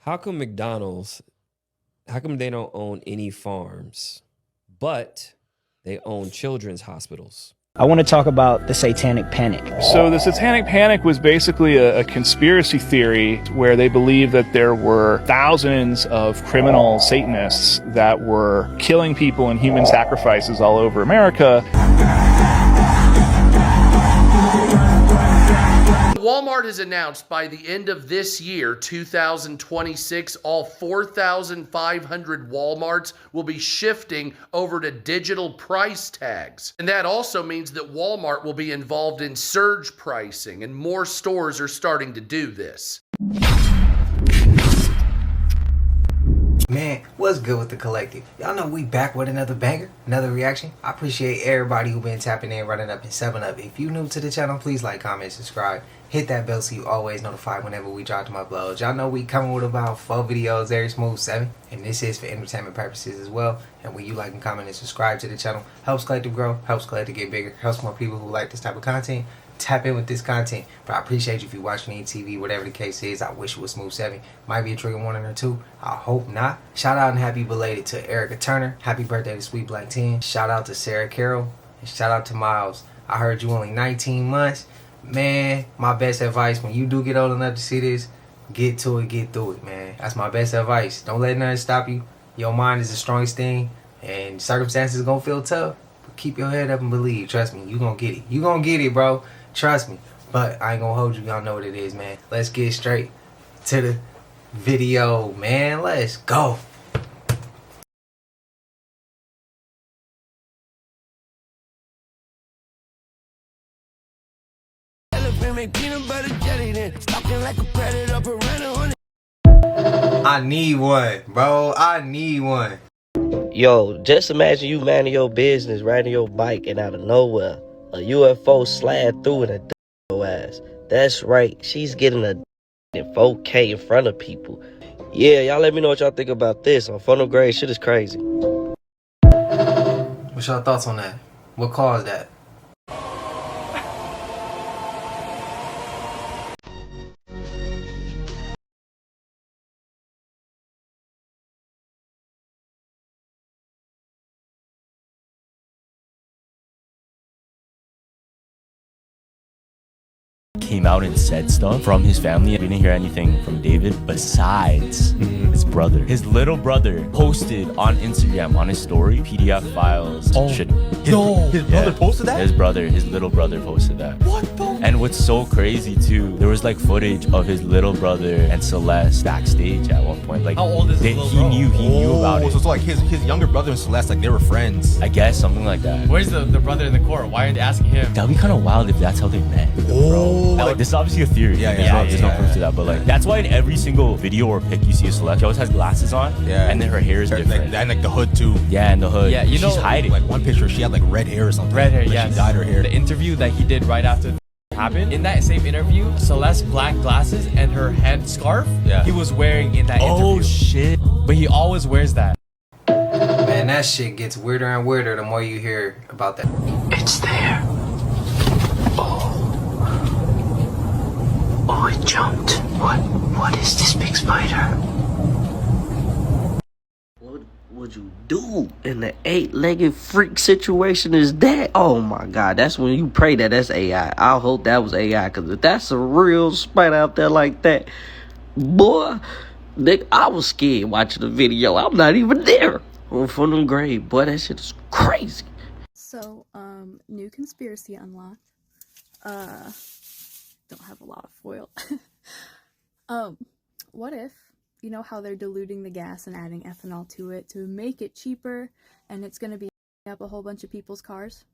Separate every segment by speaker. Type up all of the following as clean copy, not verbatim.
Speaker 1: How come McDonald's, how come they don't own any farms, but they own children's hospitals?
Speaker 2: I want to talk about the Satanic Panic.
Speaker 3: So the Satanic Panic was basically a conspiracy theory where they believed that there were thousands of criminal Satanists that were killing people in human sacrifices all over America.
Speaker 4: Walmart has announced by the end of this year, 2026, all 4,500 Walmarts will be shifting over to digital price tags. And that also means that Walmart will be involved in surge pricing, and more stores are starting to do this.
Speaker 5: Man, what's good with the collective? Y'all know we back with another banger, another reaction. I appreciate everybody who been tapping in, running up and 7-up. If you new to the channel, please like, comment, subscribe. Hit that bell so you always notified whenever we drop my uploads. Y'all know we coming with about 4 videos every smooth 7. And this is for entertainment purposes as well. And when you like and comment and subscribe to the channel, helps collective grow, helps collective get bigger, helps more people who like this type of content tap in with this content. But I appreciate you if you're watching any TV, whatever the case is. I wish it was smooth 7. Might be a trigger warning or 2. I hope not. Shout out and happy belated to Erica Turner. Happy birthday to Sweet Black 10. Shout out to Sarah Carroll. And shout out to Miles. I heard you only 19 months. Man, my best advice when you do get old enough to see this, get to it, get through it, man. That's my best advice. Don't let nothing stop you. Your mind is the strongest thing, and circumstances gonna feel tough. But keep your head up and believe. Trust me, you gonna get it. You gonna get it, bro. Trust me. But I ain't gonna hold you. Y'all know what it is, man. Let's get straight to the video, man. Let's go. I need one, bro. I need one.
Speaker 6: Yo, just imagine you minding your business, riding your bike, and out of nowhere, a UFO slide through and your ass. That's right, she's getting a in 4K in front of people. Yeah, y'all let me know what y'all think about this. On funnel grade, shit is crazy.
Speaker 5: What's your thoughts on that? What caused that?
Speaker 7: Came out and said stuff from his family. We didn't hear anything from David besides his brother. His little brother posted on Instagram on his story PDF files.
Speaker 8: Oh,
Speaker 7: shit.
Speaker 8: his brother posted that?
Speaker 7: His little brother posted that.
Speaker 8: What the?
Speaker 7: And what's so crazy too, there was like footage of his little brother and Celeste backstage at one point. Like,
Speaker 8: how old is his little bro?
Speaker 7: He knew about it.
Speaker 8: So it's like his younger brother and Celeste, like they were friends.
Speaker 7: I guess something like that.
Speaker 9: Where's the brother in the court? Why aren't they asking him?
Speaker 7: That'd be kind of wild if that's how they met.
Speaker 8: Oh,
Speaker 7: Like, this is obviously a theory.
Speaker 8: Yeah,
Speaker 7: There's no proof to that, but like that's why in every single video or pic you see of Celeste, she always has glasses on.
Speaker 8: Yeah.
Speaker 7: And then her hair is different.
Speaker 8: And like the hood too.
Speaker 7: Yeah, and the hood.
Speaker 9: Yeah, you know,
Speaker 7: she's hiding.
Speaker 8: Like one picture, she had like red hair or something.
Speaker 9: Red hair,
Speaker 8: like
Speaker 9: yes.
Speaker 8: She dyed her hair.
Speaker 9: The interview that he did right after happened, in that same interview, Celeste's black glasses and her head scarf, he was wearing in that interview.
Speaker 7: Oh shit!
Speaker 9: But he always wears that.
Speaker 5: Man, that shit gets weirder and weirder the more you hear about that.
Speaker 6: It's there. Oh, it jumped. What is this big spider? What would you do in the 8-legged freak situation is that? Oh my God, that's when you pray that that's AI. I hope that was AI, because if that's a real spider out there like that, boy, Nick, I was scared watching the video. I'm not even there. From the grave, boy, that shit is crazy.
Speaker 10: So, new conspiracy unlocked. Don't have a lot of foil. What if, you know how they're diluting the gas and adding ethanol to it to make it cheaper, and it's going to be up a whole bunch of people's cars?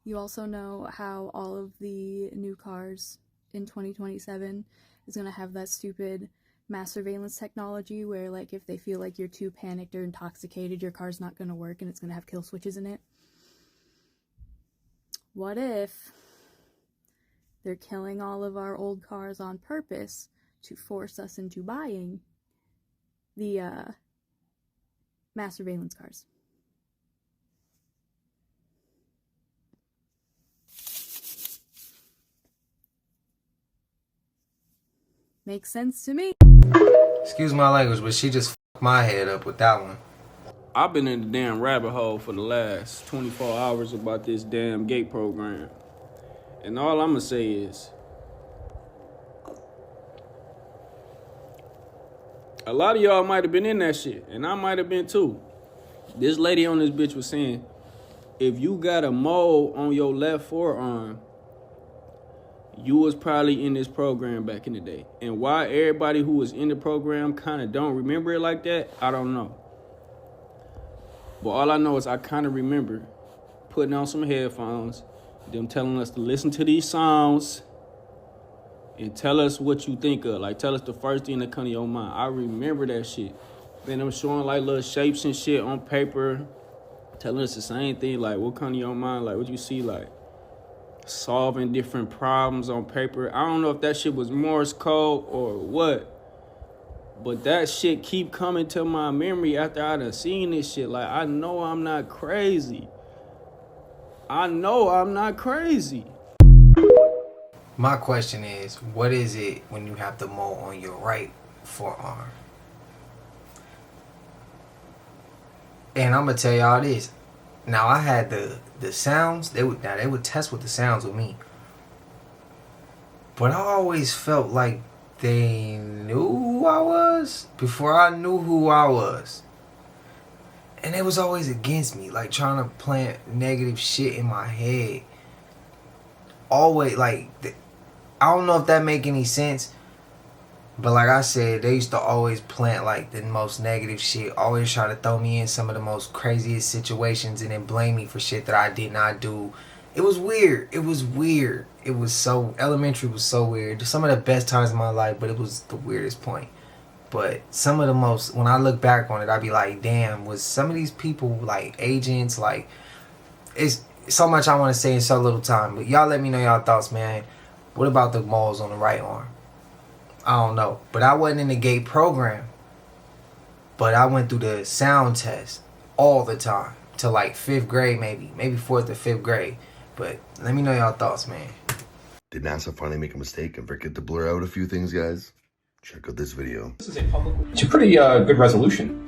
Speaker 10: You also know how all of the new cars in 2027 is going to have that stupid mass surveillance technology where, like, if they feel like you're too panicked or intoxicated, your car's not going to work and it's going to have kill switches in it. What if they're killing all of our old cars on purpose to force us into buying the mass surveillance cars? Makes sense to me.
Speaker 5: Excuse my language, but she just fucked my head up with that one.
Speaker 11: I've been in the damn rabbit hole for the last 24 hours about this damn gate program. And all I'm gonna say is, a lot of y'all might have been in that shit, and I might have been too. This lady on this bitch was saying, if you got a mole on your left forearm, you was probably in this program back in the day. And why everybody who was in the program kind of don't remember it like that, I don't know. But all I know is I kind of remember putting on some headphones, them telling us to listen to these sounds and tell us what you think of. Like, tell us the first thing that come to your mind. I remember that shit. Then I'm showing like little shapes and shit on paper, telling us the same thing. Like, what come to your mind? Like, what you see? Like, solving different problems on paper. I don't know if that shit was Morse code or what. But that shit keep coming to my memory after I done seen this shit. Like, I know I'm not crazy. I know I'm not crazy.
Speaker 5: My question is, what is it when you have the mole on your right forearm? And I'm gonna tell y'all this. Now I had the sounds. They would test with the sounds with me. But I always felt like they knew who I was before I knew who I was. And it was always against me, like trying to plant negative shit in my head. Always, like, I don't know if that make any sense. But like I said, they used to always plant like the most negative shit. Always try to throw me in some of the most craziest situations and then blame me for shit that I did not do. It was weird. It was weird. It was so, elementary was so weird. Some of the best times of my life, but it was the weirdest point. But some of the most, when I look back on it, I be like, damn, was some of these people like agents? Like, it's so much I want to say in so little time. But y'all let me know y'all thoughts, man. What about the moles on the right arm? I don't know. But I wasn't in the gate program. But I went through the sound test all the time. Till like 5th grade maybe. Maybe 4th or 5th grade. But let me know y'all thoughts, man.
Speaker 12: Did NASA finally make a mistake and forget to blur out a few things, guys? Check out this video.
Speaker 13: This is it's a pretty good resolution.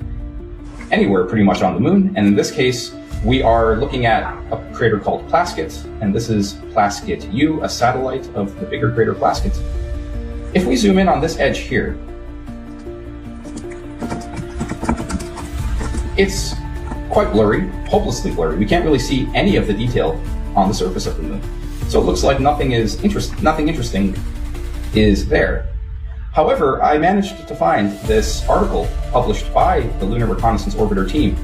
Speaker 13: Anywhere pretty much on the moon. And in this case, we are looking at a crater called Plaskett. And this is Plaskett U, a satellite of the bigger crater Plaskett. If we zoom in on this edge here, it's quite blurry, hopelessly blurry. We can't really see any of the detail on the surface of the moon. So it looks like nothing interesting is there. However, I managed to find this article published by the Lunar Reconnaissance Orbiter team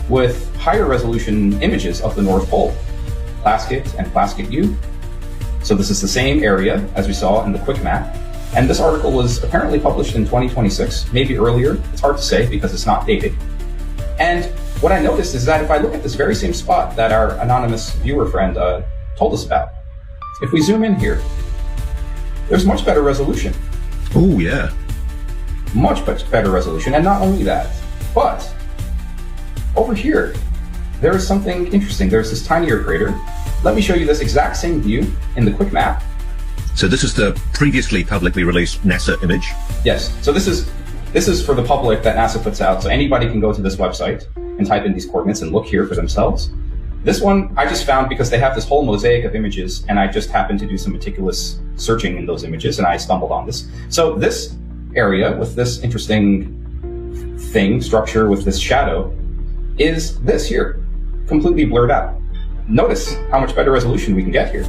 Speaker 13: with higher resolution images of the North Pole, Plaskett and Plaskett U. So this is the same area as we saw in the quick map. And this article was apparently published in 2026, maybe earlier. It's hard to say because it's not dated. And what I noticed is that if I look at this very same spot that our anonymous viewer friend told us about, if we zoom in here, there's much better resolution.
Speaker 12: Oh, yeah.
Speaker 13: Much better resolution. And not only that, but over here, there is something interesting. There's this tinier crater. Let me show you this exact same view in the quick map.
Speaker 14: So this is the previously publicly released NASA image?
Speaker 13: Yes. So this is for the public that NASA puts out. So anybody can go to this website and type in these coordinates and look here for themselves. This one I just found because they have this whole mosaic of images, and I just happened to do some meticulous searching in those images, and I stumbled on this. So this area with this interesting structure with this shadow, is this here, completely blurred out. Notice how much better resolution we can get here.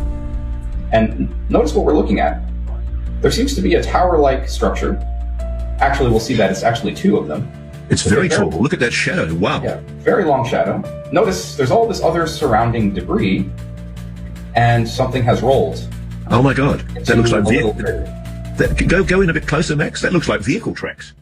Speaker 13: And notice what we're looking at. There seems to be a tower-like structure. Actually, we'll see that it's actually two of them.
Speaker 14: It's very tall. Look at that shadow. Wow. Yeah,
Speaker 13: very long shadow. Notice there's all this other surrounding debris, and something has rolled.
Speaker 14: Oh my God. That looks like vehicle. Go in a bit closer, Max. That looks like vehicle tracks.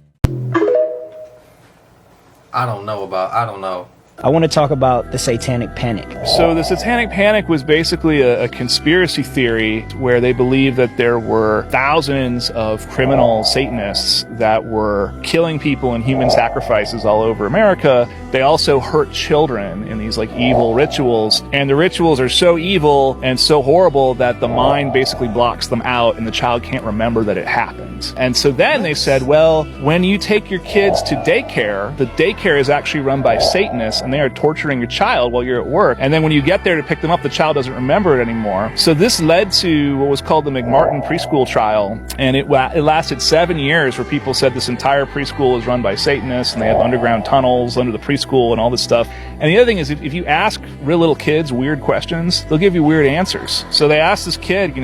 Speaker 5: I don't know.
Speaker 2: I want to talk about the Satanic Panic.
Speaker 3: So the Satanic Panic was basically a conspiracy theory where they believed that there were thousands of criminal Satanists that were killing people in human sacrifices all over America. They also hurt children in these like evil rituals, and the rituals are so evil and so horrible that the mind basically blocks them out and the child can't remember that it happened. And so then they said, well, when you take your kids to daycare, the daycare is actually run by Satanists and they are torturing your child while you're at work. And then when you get there to pick them up, the child doesn't remember it anymore. So this led to what was called the McMartin preschool trial. And it lasted 7 years where people said this entire preschool is run by Satanists and they have underground tunnels under the preschool and all this stuff. And the other thing is, if you ask real little kids weird questions, they'll give you weird answers. So they asked this kid,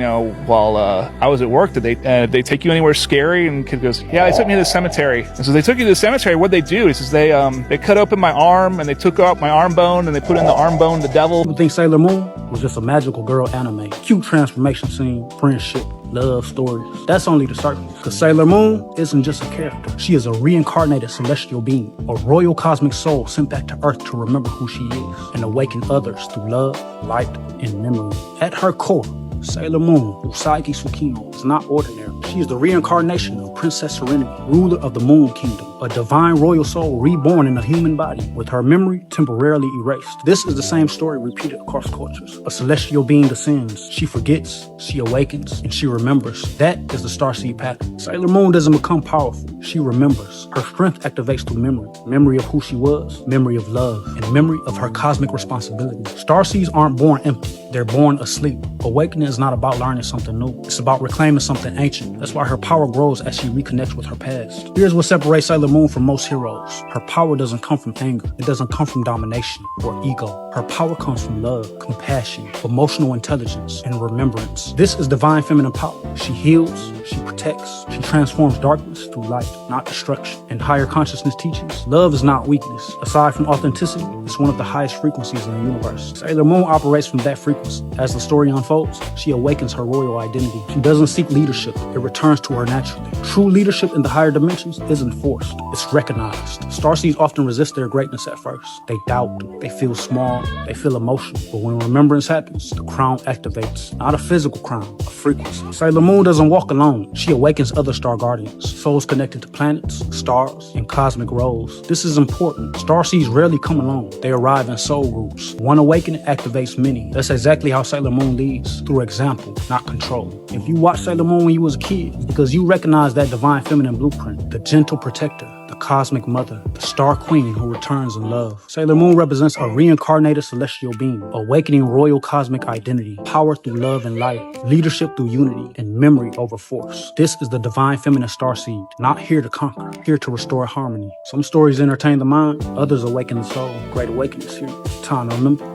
Speaker 3: while I was at work, did they take you anywhere scary? And the kid goes, yeah, they took me to the cemetery. And so they took you to the cemetery. What'd they do? He says, they cut open my arm and they took out my arm bone and they put in the arm bone the devil.
Speaker 15: I think Sailor Moon was just a magical girl anime. Cute transformation scene, friendship, love stories. That's only the surface. Because Sailor Moon isn't just a character. She is a reincarnated celestial being, a royal cosmic soul sent back to Earth to remember who she is and awaken others through love, light, and memory. At her core, Sailor Moon, Usagi Tsukino, is not ordinary. She is the reincarnation of Princess Serenity, ruler of the Moon Kingdom, a divine royal soul reborn in a human body with her memory temporarily erased. This is the same story repeated across cultures. A celestial being descends, she forgets, she awakens, and she remembers. That is the starseed pattern. Sailor Moon doesn't become powerful, she remembers. Her strength activates through memory. Memory of who she was, memory of love, and memory of her cosmic responsibility. Starseeds aren't born empty, they're born asleep. Awakening is not about learning something new, it's about reclaiming something ancient. That's why her power grows as she reconnects with her past. Here's what separates Sailor Moon from most heroes. Her power doesn't come from anger. It doesn't come from domination or ego. Her power comes from love, compassion, emotional intelligence, and remembrance. This is divine feminine power. She heals, she protects, she transforms darkness through light, not destruction. And higher consciousness teaches, love is not weakness. Aside from authenticity, it's one of the highest frequencies in the universe. Sailor Moon operates from that frequency. As the story unfolds, she awakens her royal identity. She doesn't seek leadership. It returns to her naturally. True leadership in the higher dimensions isn't forced. It's recognized. Starseeds often resist their greatness at first. They doubt, they feel small, they feel emotional. But when remembrance happens, the crown activates. Not a physical crown, a frequency. Sailor Moon doesn't walk alone. She awakens other star guardians, souls connected to planets, stars, and cosmic roles. This is important. Starseeds rarely come alone. They arrive in soul groups. One awakening activates many. That's exactly how Sailor Moon leads, through example, not control. If you watched Sailor Moon when you was a kid, it's because you recognize that divine feminine blueprint, the gentle protector, the cosmic mother, the star queen who returns in love. Sailor Moon represents a reincarnated celestial being, awakening royal cosmic identity, power through love and light, leadership through unity, and memory over force. This is the divine feminine starseed, not here to conquer, here to restore harmony. Some stories entertain the mind, others awaken the soul. Great awakening is here. Time to remember.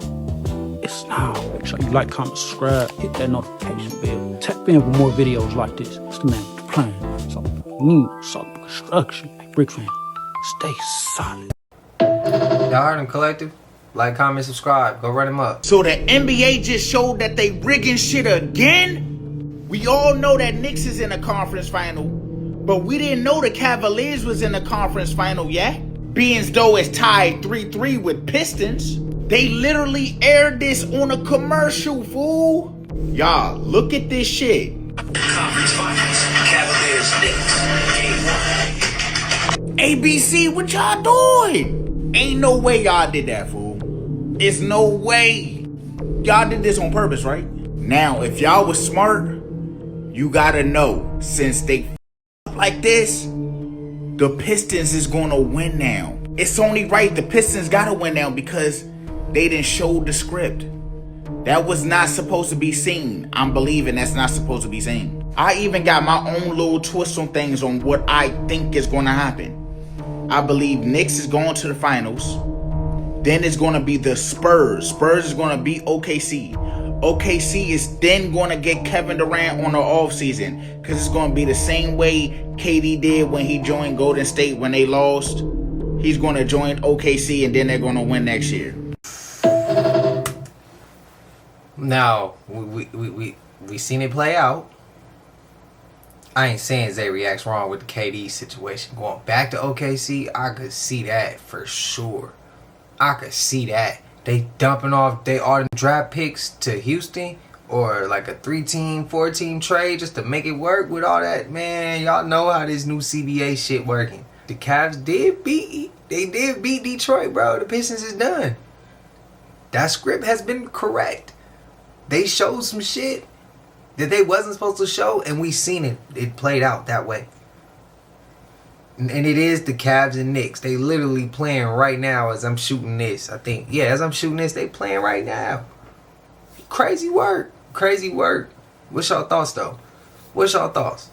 Speaker 15: It's now. Make sure you like, comment, subscribe, hit that notification bell. Tap in for more videos like this. It's the man with the plan. Solid construction. Brick fan. Stay solid.
Speaker 5: Y'all heard him, collective? Like, comment, subscribe. Go run him up.
Speaker 16: So the NBA just showed that they rigging shit again? We all know that Knicks is in the conference final, but we didn't know the Cavaliers was in the conference final yet. Being though it's tied 3-3 with Pistons. They literally aired this on a commercial, fool. Y'all, look at this shit.
Speaker 17: Conference finals, Cavaliers, Knicks, Game 1.
Speaker 16: ABC, what y'all doing? Ain't no way y'all did that, fool. It's no way. Y'all did this on purpose, right? Now, if y'all was smart, you gotta know, since they like this, the Pistons is gonna win now. It's only right the Pistons gotta win now because they didn't show the script. That was not supposed to be seen. I'm believing that's not supposed to be seen. I even got my own little twist on things on what I think is going to happen. I believe Knicks is going to the finals. Then it's going to be the Spurs. Spurs is going to beat OKC. OKC is then going to get Kevin Durant on the offseason because it's going to be the same way KD did when he joined Golden State when they lost. He's going to join OKC and then they're going to win next year.
Speaker 5: Now, we seen it play out. I ain't saying Zay reacts wrong with the KD situation. Going back to OKC, I could see that for sure. I could see that. They dumping off all them draft picks to Houston or like a 3-team, 4-team trade just to make it work with all that. Man, y'all know how this new CBA shit working. The Cavs did beat Detroit, bro. The Pistons is done. That script has been correct. They showed some shit that they wasn't supposed to show, and we seen it. It played out that way. And it is the Cavs and Knicks. They literally playing right now as I'm shooting this. I think, yeah, as I'm shooting this, they playing right now. Crazy work. Crazy work. What's y'all thoughts, though? What's y'all thoughts?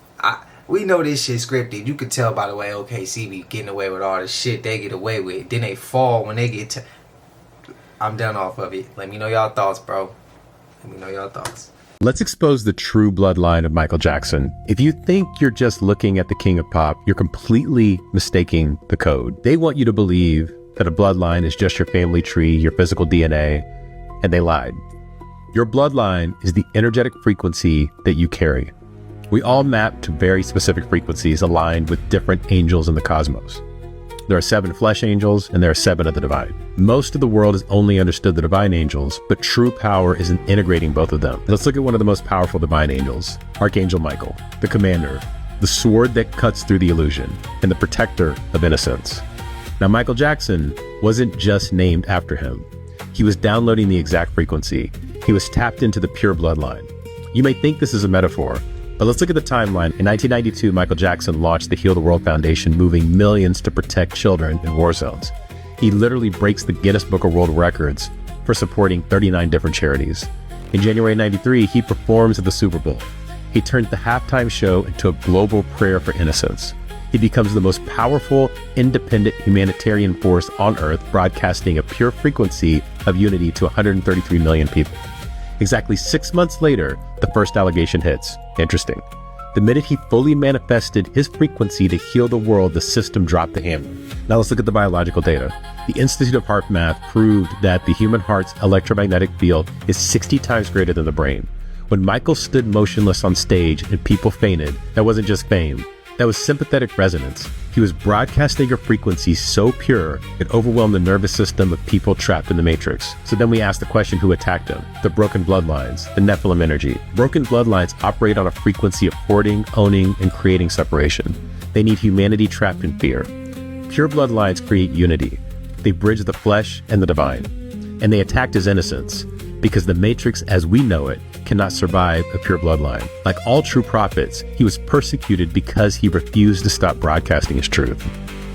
Speaker 5: We know this shit scripted. You could tell by the way OKC be getting away with all the shit they get away with. Then they fall when they get to... I'm done off of it. Let me know y'all thoughts, bro. Let me know y'all thoughts.
Speaker 18: Let's expose the true bloodline of Michael Jackson. If you think you're just looking at the king of pop, you're completely mistaking the code. They want you to believe that a bloodline is just your family tree, your physical DNA, and they lied. Your bloodline is the energetic frequency that you carry. We all map to very specific frequencies aligned with different angels in the cosmos. There are 7 flesh angels, and there are 7 of the divine. Most of the world has only understood the divine angels, but true power is in integrating both of them. Let's look at one of the most powerful divine angels, Archangel Michael, the commander, the sword that cuts through the illusion, and the protector of innocence. Now, Michael Jackson wasn't just named after him. He was downloading the exact frequency. He was tapped into the pure bloodline. You may think this is a metaphor, but let's look at the timeline. In 1992, Michael Jackson launched the Heal the World Foundation, moving millions to protect children in war zones. He literally breaks the Guinness Book of World Records for supporting 39 different charities. In January 93, he performs at the Super Bowl. He turns the halftime show into a global prayer for innocence. He becomes the most powerful, independent humanitarian force on Earth, broadcasting a pure frequency of unity to 133 million people. Exactly 6 months later, the first allegation hits. Interesting. The minute he fully manifested his frequency to heal the world, the system dropped the hammer. Now let's look at the biological data. The Institute of Heart Math proved that the human heart's electromagnetic field is 60 times greater than the brain. When Michael stood motionless on stage and people fainted, that wasn't just fame. That was sympathetic resonance. He was broadcasting a frequency so pure it overwhelmed the nervous system of people trapped in the Matrix. So then we asked the question, who attacked him? The broken bloodlines, the Nephilim energy. Broken bloodlines operate on a frequency of hoarding, owning, and creating separation. They need humanity trapped in fear. Pure bloodlines create unity. They bridge the flesh and the divine. And they attacked his innocence, because the Matrix as we know it cannot survive a pure bloodline. Like all true prophets, he was persecuted because he refused to stop broadcasting his truth.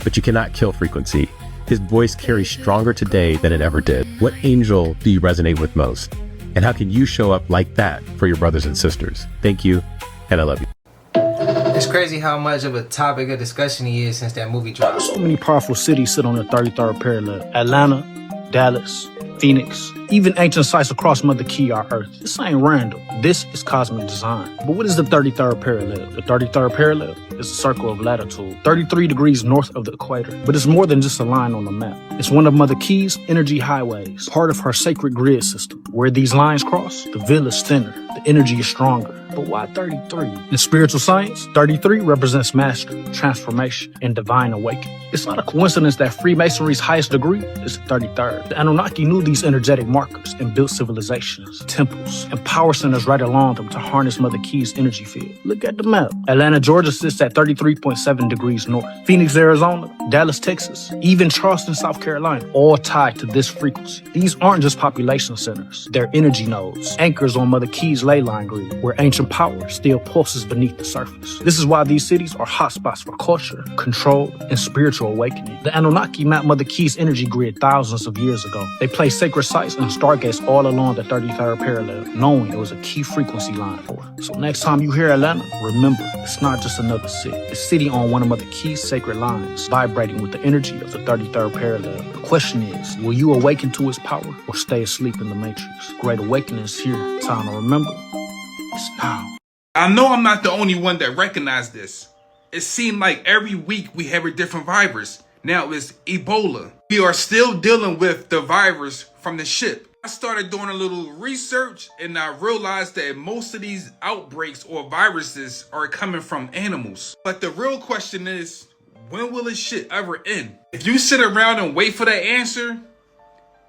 Speaker 18: But you cannot kill frequency. His voice carries stronger today than it ever did. What angel do you resonate with most? And how can you show up like that for your brothers and sisters? Thank you, and I love you.
Speaker 5: It's crazy how much of a topic of discussion he is since that movie dropped.
Speaker 15: So many powerful cities sit on the 33rd parallel. Atlanta, Dallas, Phoenix, even ancient sites across Mother Key are Earth. This ain't random. This is cosmic design. But what is the 33rd parallel? The 33rd parallel is a circle of latitude, 33 degrees north of the equator. But it's more than just a line on the map. It's one of Mother Key's energy highways, part of her sacred grid system. Where these lines cross, the veil is thinner, the energy is stronger. But why 33? In spiritual science, 33 represents mastery, transformation, and divine awakening. It's not a coincidence that Freemasonry's highest degree is the 33rd. The Anunnaki knew these energetic markers and built civilizations, temples, and power centers right along them to harness Mother Key's energy field. Look at the map. Atlanta, Georgia sits at 33.7 degrees north. Phoenix, Arizona, Dallas, Texas, even Charleston, South Carolina, all tied to this frequency. These aren't just population centers. They're energy nodes, anchors on Mother Key's ley line grid, where ancient power still pulses beneath the surface. This is why these cities are hotspots for culture, control, and spiritual awakening. The Anunnaki mapped Mother Key's energy grid thousands of years ago. They placed sacred sites and stargates all along the 33rd parallel, knowing it was a key frequency line for it. So next time you hear Atlanta, remember, it's not just another city. It's a city on one of Mother Key's sacred lines, vibrating with the energy of the 33rd parallel. The question is, will you awaken to its power or stay asleep in the Matrix? Great awakening is here. Time to remember. It's now.
Speaker 19: I know I'm not the only one that recognized this. It seemed like every week we have a different virus. Now it's Ebola. We are still dealing with the virus from the ship. I started doing a little research and I realized that most of these outbreaks or viruses are coming from animals. But the real question is, when will this shit ever end? If you sit around and wait for that answer,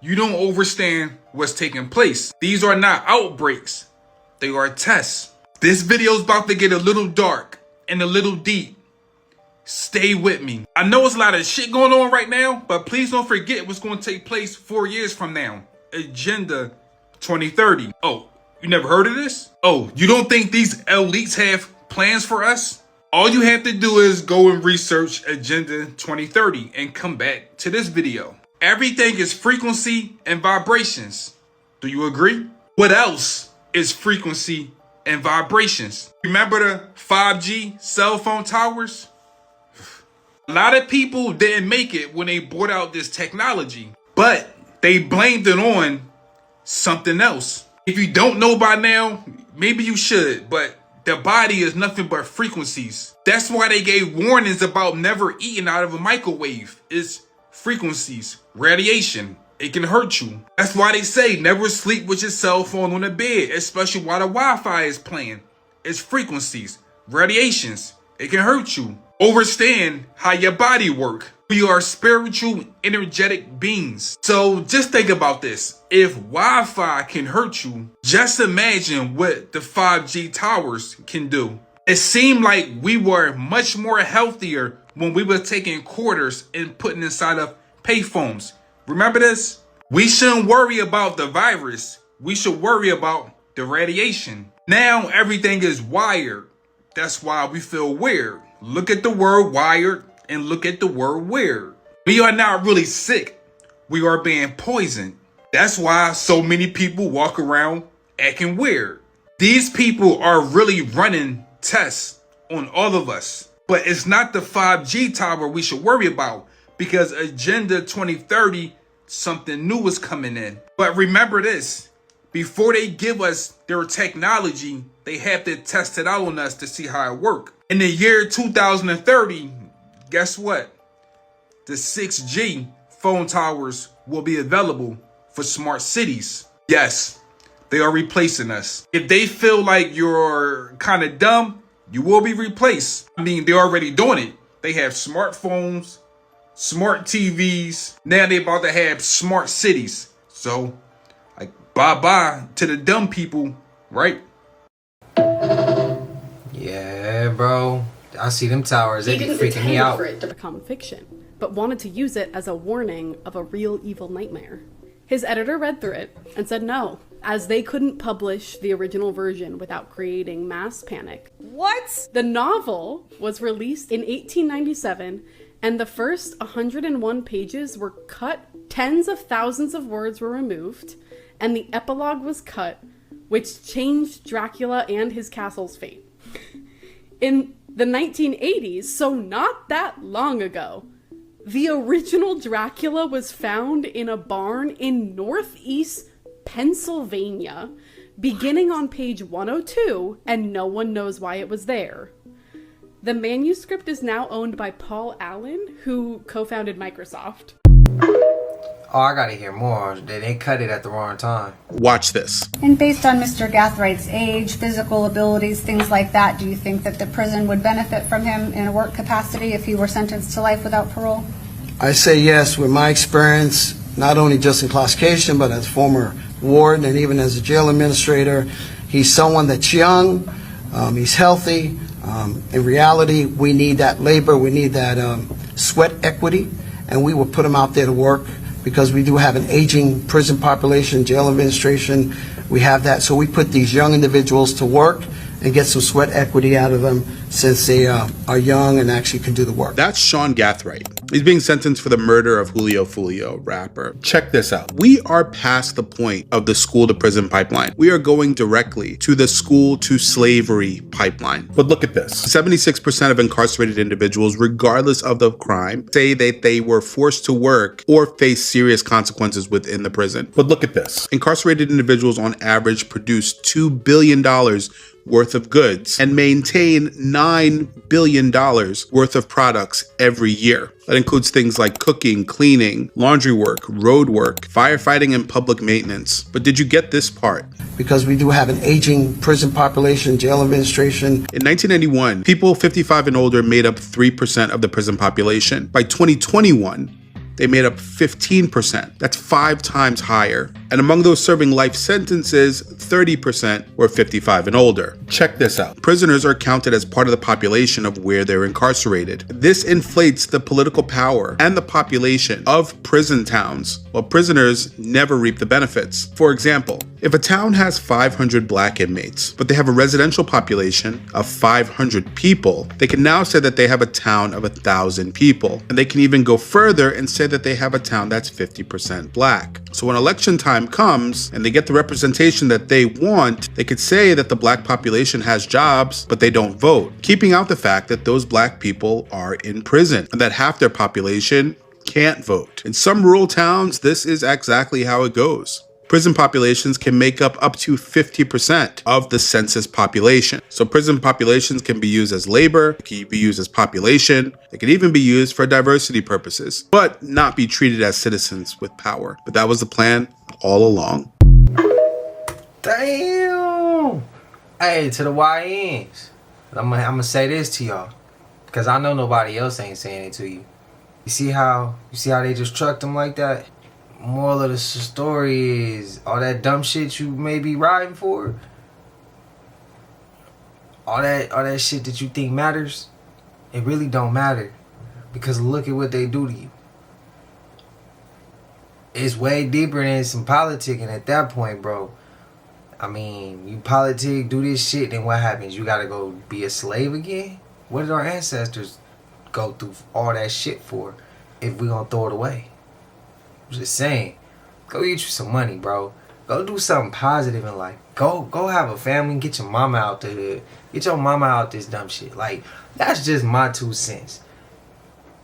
Speaker 19: you don't understand what's taking place. These are not outbreaks. They are tests. This video is about to get a little dark and a little deep. Stay with me. I know it's a lot of shit going on right now, but please don't forget what's going to take place 4 years from now. Agenda 2030. Oh, you never heard of this? Oh, you don't think these elites have plans for us? All you have to do is go and research Agenda 2030 and come back to this video. Everything is frequency and vibrations. Do you agree? What else is frequency and vibrations? Remember the 5G cell phone towers? A lot of people didn't make it when they brought out this technology, but they blamed it on something else. If you don't know by now, maybe you should, but the body is nothing but frequencies. That's why they gave warnings about never eating out of a microwave. It's frequencies, radiation. It can hurt you. That's why they say never sleep with your cell phone on the bed, especially while the Wi-Fi is playing. It's frequencies, radiations. It can hurt you. Understand how your body works. We are spiritual, energetic beings. So just think about this. If Wi-Fi can hurt you, just imagine what the 5G towers can do. It seemed like we were much more healthier when we were taking quarters and putting inside of payphones. Remember this? We shouldn't worry about the virus. We should worry about the radiation. Now everything is wired. That's why we feel weird. Look at the word wired and look at the word weird. We are not really sick. We are being poisoned. That's why so many people walk around acting weird. These people are really running tests on all of us. But it's not the 5G tower we should worry about, because Agenda 2030, something new is coming in. But remember this, before they give us their technology, they have to test it out on us to see how it works. In the year 2030, guess what? The 6G phone towers will be available for smart cities. Yes, they are replacing us. If they feel like you're kind of dumb, you will be replaced. I mean, they're already doing it. They have smartphones, smart TVs. Now they're about to have smart cities. So, like, bye-bye to the dumb people, right?
Speaker 5: Yeah, bro. I see them towers. They be freaking me out.
Speaker 20: For it to become fiction, but wanted to use it as a warning of a real evil nightmare. His editor read through it and said no, as they couldn't publish the original version without creating mass panic. What? The novel was released in 1897, and the first 101 pages were cut, tens of thousands of words were removed, and the epilogue was cut, which changed Dracula and his castle's fate. In the 1980s, so not that long ago, the original Dracula was found in a barn in northeast Pennsylvania, beginning on page 102, and no one knows why it was there. The manuscript is now owned by Paul Allen, who co-founded Microsoft.
Speaker 5: Oh, I gotta hear more. They cut it at the wrong time.
Speaker 21: Watch this.
Speaker 22: And based on Mr. Gathwright's age, physical abilities, things like that, do you think that the prison would benefit from him in a work capacity if he were sentenced to life without parole?
Speaker 23: I say yes. With my experience, not only just in classification, but as former warden and even as a jail administrator, he's someone that's young, he's healthy. In reality, we need that labor, we need that sweat equity, and we will put him out there to work, because we do have an aging prison population, jail administration, we have that. So we put these young individuals to work and get some sweat equity out of them, since they are young and actually can do the work.
Speaker 21: That's Sean Gathright. He's being sentenced for the murder of Julio Fulio, rapper. Check this out. We are past the point of the school to prison pipeline. We are going directly to the school to slavery pipeline. But look at this. 76% of incarcerated individuals, regardless of the crime, say that they were forced to work or face serious consequences within the prison. But look at this. Incarcerated individuals on average produce $2 billion worth of goods and maintain $9 billion worth of products every year. That includes things like cooking, cleaning, laundry work, road work, firefighting, and public maintenance. But did you get this part?
Speaker 23: Because we do have an aging prison population, jail administration.
Speaker 21: In 1991, people 55 and older made up 3% of the prison population. By 2021, they made up 15%. That's 5 times higher. And among those serving life sentences, 30% were 55 and older. Check this out. Prisoners are counted as part of the population of where they're incarcerated. This inflates the political power and the population of prison towns, while prisoners never reap the benefits. For example, if a town has 500 black inmates, but they have a residential population of 500 people, they can now say that they have a town of 1,000 people. And they can even go further and say that they have a town that's 50% black. So when election time comes and they get the representation that they want, they could say that the black population has jobs, but they don't vote, keeping out the fact that those black people are in prison and that half their population can't vote. In some rural towns, this is exactly how it goes. Prison populations can make up to 50% of the census population. So prison populations can be used as labor, it can be used as population, it can even be used for diversity purposes, but not be treated as citizens with power. But that was the plan all along.
Speaker 5: Damn! Hey, to the YNs, I'm gonna say this to y'all, because I know nobody else ain't saying it to you. You see how they just trucked them like that? Moral of the story is all that dumb shit you may be riding for, all that shit that you think matters, it really don't matter, because look at what they do to you. It's way deeper than some politicking at that point, bro. I mean, you politic, do this shit, then what happens? You gotta go be a slave again? What did our ancestors go through all that shit for if we gonna throw it away? I'm just saying, go get you some money, bro. Go do something positive in life. Go have a family and get your mama out the hood. Get your mama out this dumb shit. Like, that's just my 2 cents.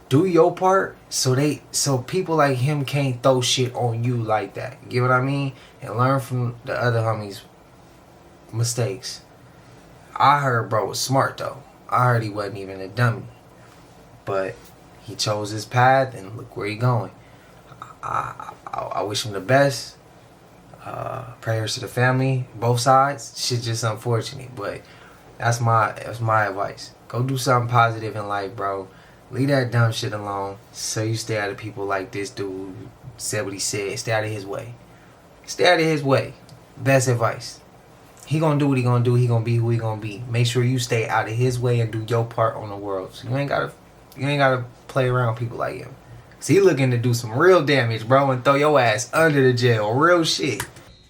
Speaker 5: Do your part so people like him can't throw shit on you like that. You get what I mean? And learn from the other homies' mistakes. I heard bro was smart though. I heard he wasn't even a dummy. But he chose his path and look where he going. I wish him the best. Prayers to the family, both sides. Shit's just unfortunate, but that's my advice. Go do something positive in life, bro. Leave that dumb shit alone. So you stay out of people like this dude said what he said. Stay out of his way. Stay out of his way. Best advice. He gonna do what he gonna do. He gonna be who he gonna be. Make sure you stay out of his way and do your part on the world. So you ain't gotta play around with people like him. He looking to do some real damage, bro, and throw your ass under the jail. Real shit.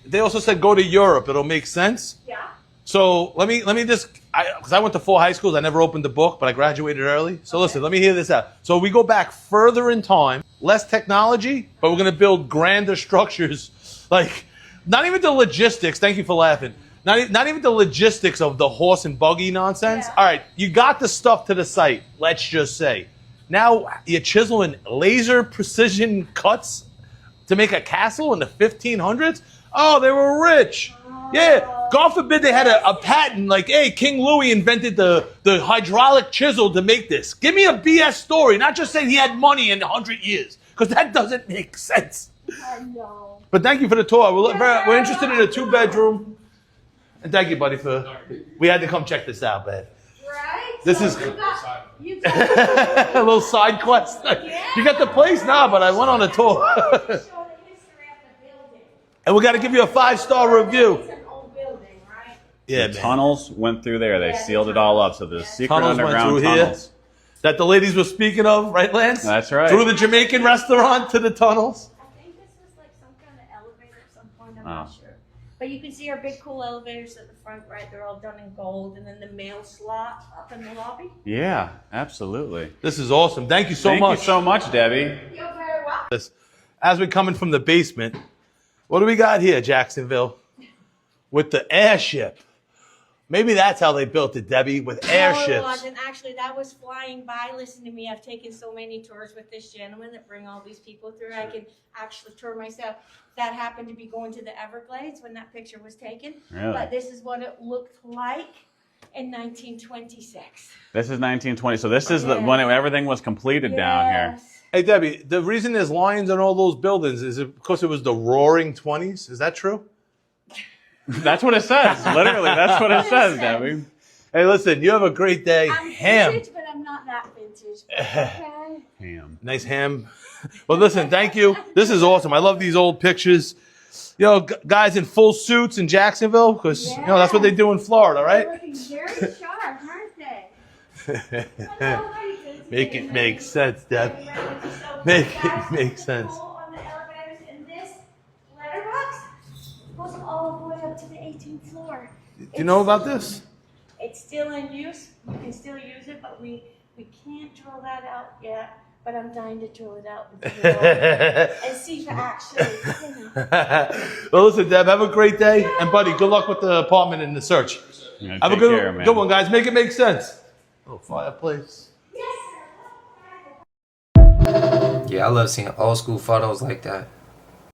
Speaker 1: They also said go to Europe. It'll make sense. Yeah. So let me just, because I went to 4 high schools. I never opened the book, but I graduated early. So listen, let me hear this out. So we go back further in time, less technology, but we're going to build grander structures. Like, not even the logistics. Thank you for laughing. Not even the logistics of the horse and buggy nonsense. Yeah. All right, you got the stuff to the site, let's just say. Now you're chiseling laser precision cuts to make a castle in the 1500s? Oh, they were rich. Yeah, God forbid they had a patent like, hey, King Louis invented the hydraulic chisel to make this. Give me a BS story, not just saying he had money in 100 years, because that doesn't make sense. I know. But thank you for the tour. We're interested in a 2-bedroom. And thank you, buddy, we had to come check this out, man. Right? This is you got a little side quest. Yeah. You got the place? Nah, but I went on a tour. And we got to give you a 5-star review. It's an old building, right? Yeah,
Speaker 4: the tunnels went through there. They sealed it all up. So there's secret
Speaker 1: tunnels
Speaker 4: underground
Speaker 1: went through
Speaker 4: tunnels.
Speaker 1: Here, that the ladies were speaking of, right, Lance?
Speaker 4: That's right.
Speaker 1: Through the Jamaican restaurant to the tunnels.
Speaker 8: I think this was like some kind of elevator at some point. I'm not sure. But you can see our big cool elevators at the front, right? They're all done in gold. And then the mail slot up in the lobby.
Speaker 4: Yeah, absolutely.
Speaker 1: This is awesome. Thank you so much.
Speaker 4: Thank you so much, Debbie.
Speaker 8: You're very welcome.
Speaker 1: As we're coming from the basement, what do we got here, Jacksonville? With the airship. Maybe that's how they built it, Debbie, with airships.
Speaker 8: No, it wasn't. Actually, that was flying by. Listen to me. I've taken so many tours with this gentleman that bring all these people through. I can actually tour myself. That happened to be going to the Everglades when that picture was taken.
Speaker 4: Really?
Speaker 8: But this is what it looked like in 1926.
Speaker 4: This is 1920. So this is when everything was completed down here.
Speaker 1: Hey, Debbie, the reason there's lions in all those buildings, is it because it was the roaring 20s? Is that true?
Speaker 4: That's what it says. Literally, that's what it says, Debbie.
Speaker 1: Hey, listen, you have a great day.
Speaker 8: I'm
Speaker 1: ham.
Speaker 8: vintage, but I'm not that vintage. Okay.
Speaker 4: Ham.
Speaker 1: Nice ham. Well, listen, thank you. This is awesome. I love these old pictures. You know, guys in full suits in Jacksonville, because, you know, that's what they do in Florida, right?
Speaker 8: They're looking very sharp, aren't they?
Speaker 1: Make it make sense, Deb. Make it make sense.
Speaker 8: On the elevators in this letterbox goes all the way up to the 18th floor.
Speaker 1: Do you know about this?
Speaker 8: It's still in use. You can still use it, but we can't drill that out yet. But I'm dying to drill it out and see if it actually, you know.
Speaker 1: Well, listen, Deb, have a great day. And, buddy, good luck with the apartment and the search.
Speaker 4: Yeah,
Speaker 1: have a
Speaker 4: take care, man.
Speaker 1: good one, guys. Make it make sense. Oh, fireplace.
Speaker 5: Yeah, I love seeing old school photos like that.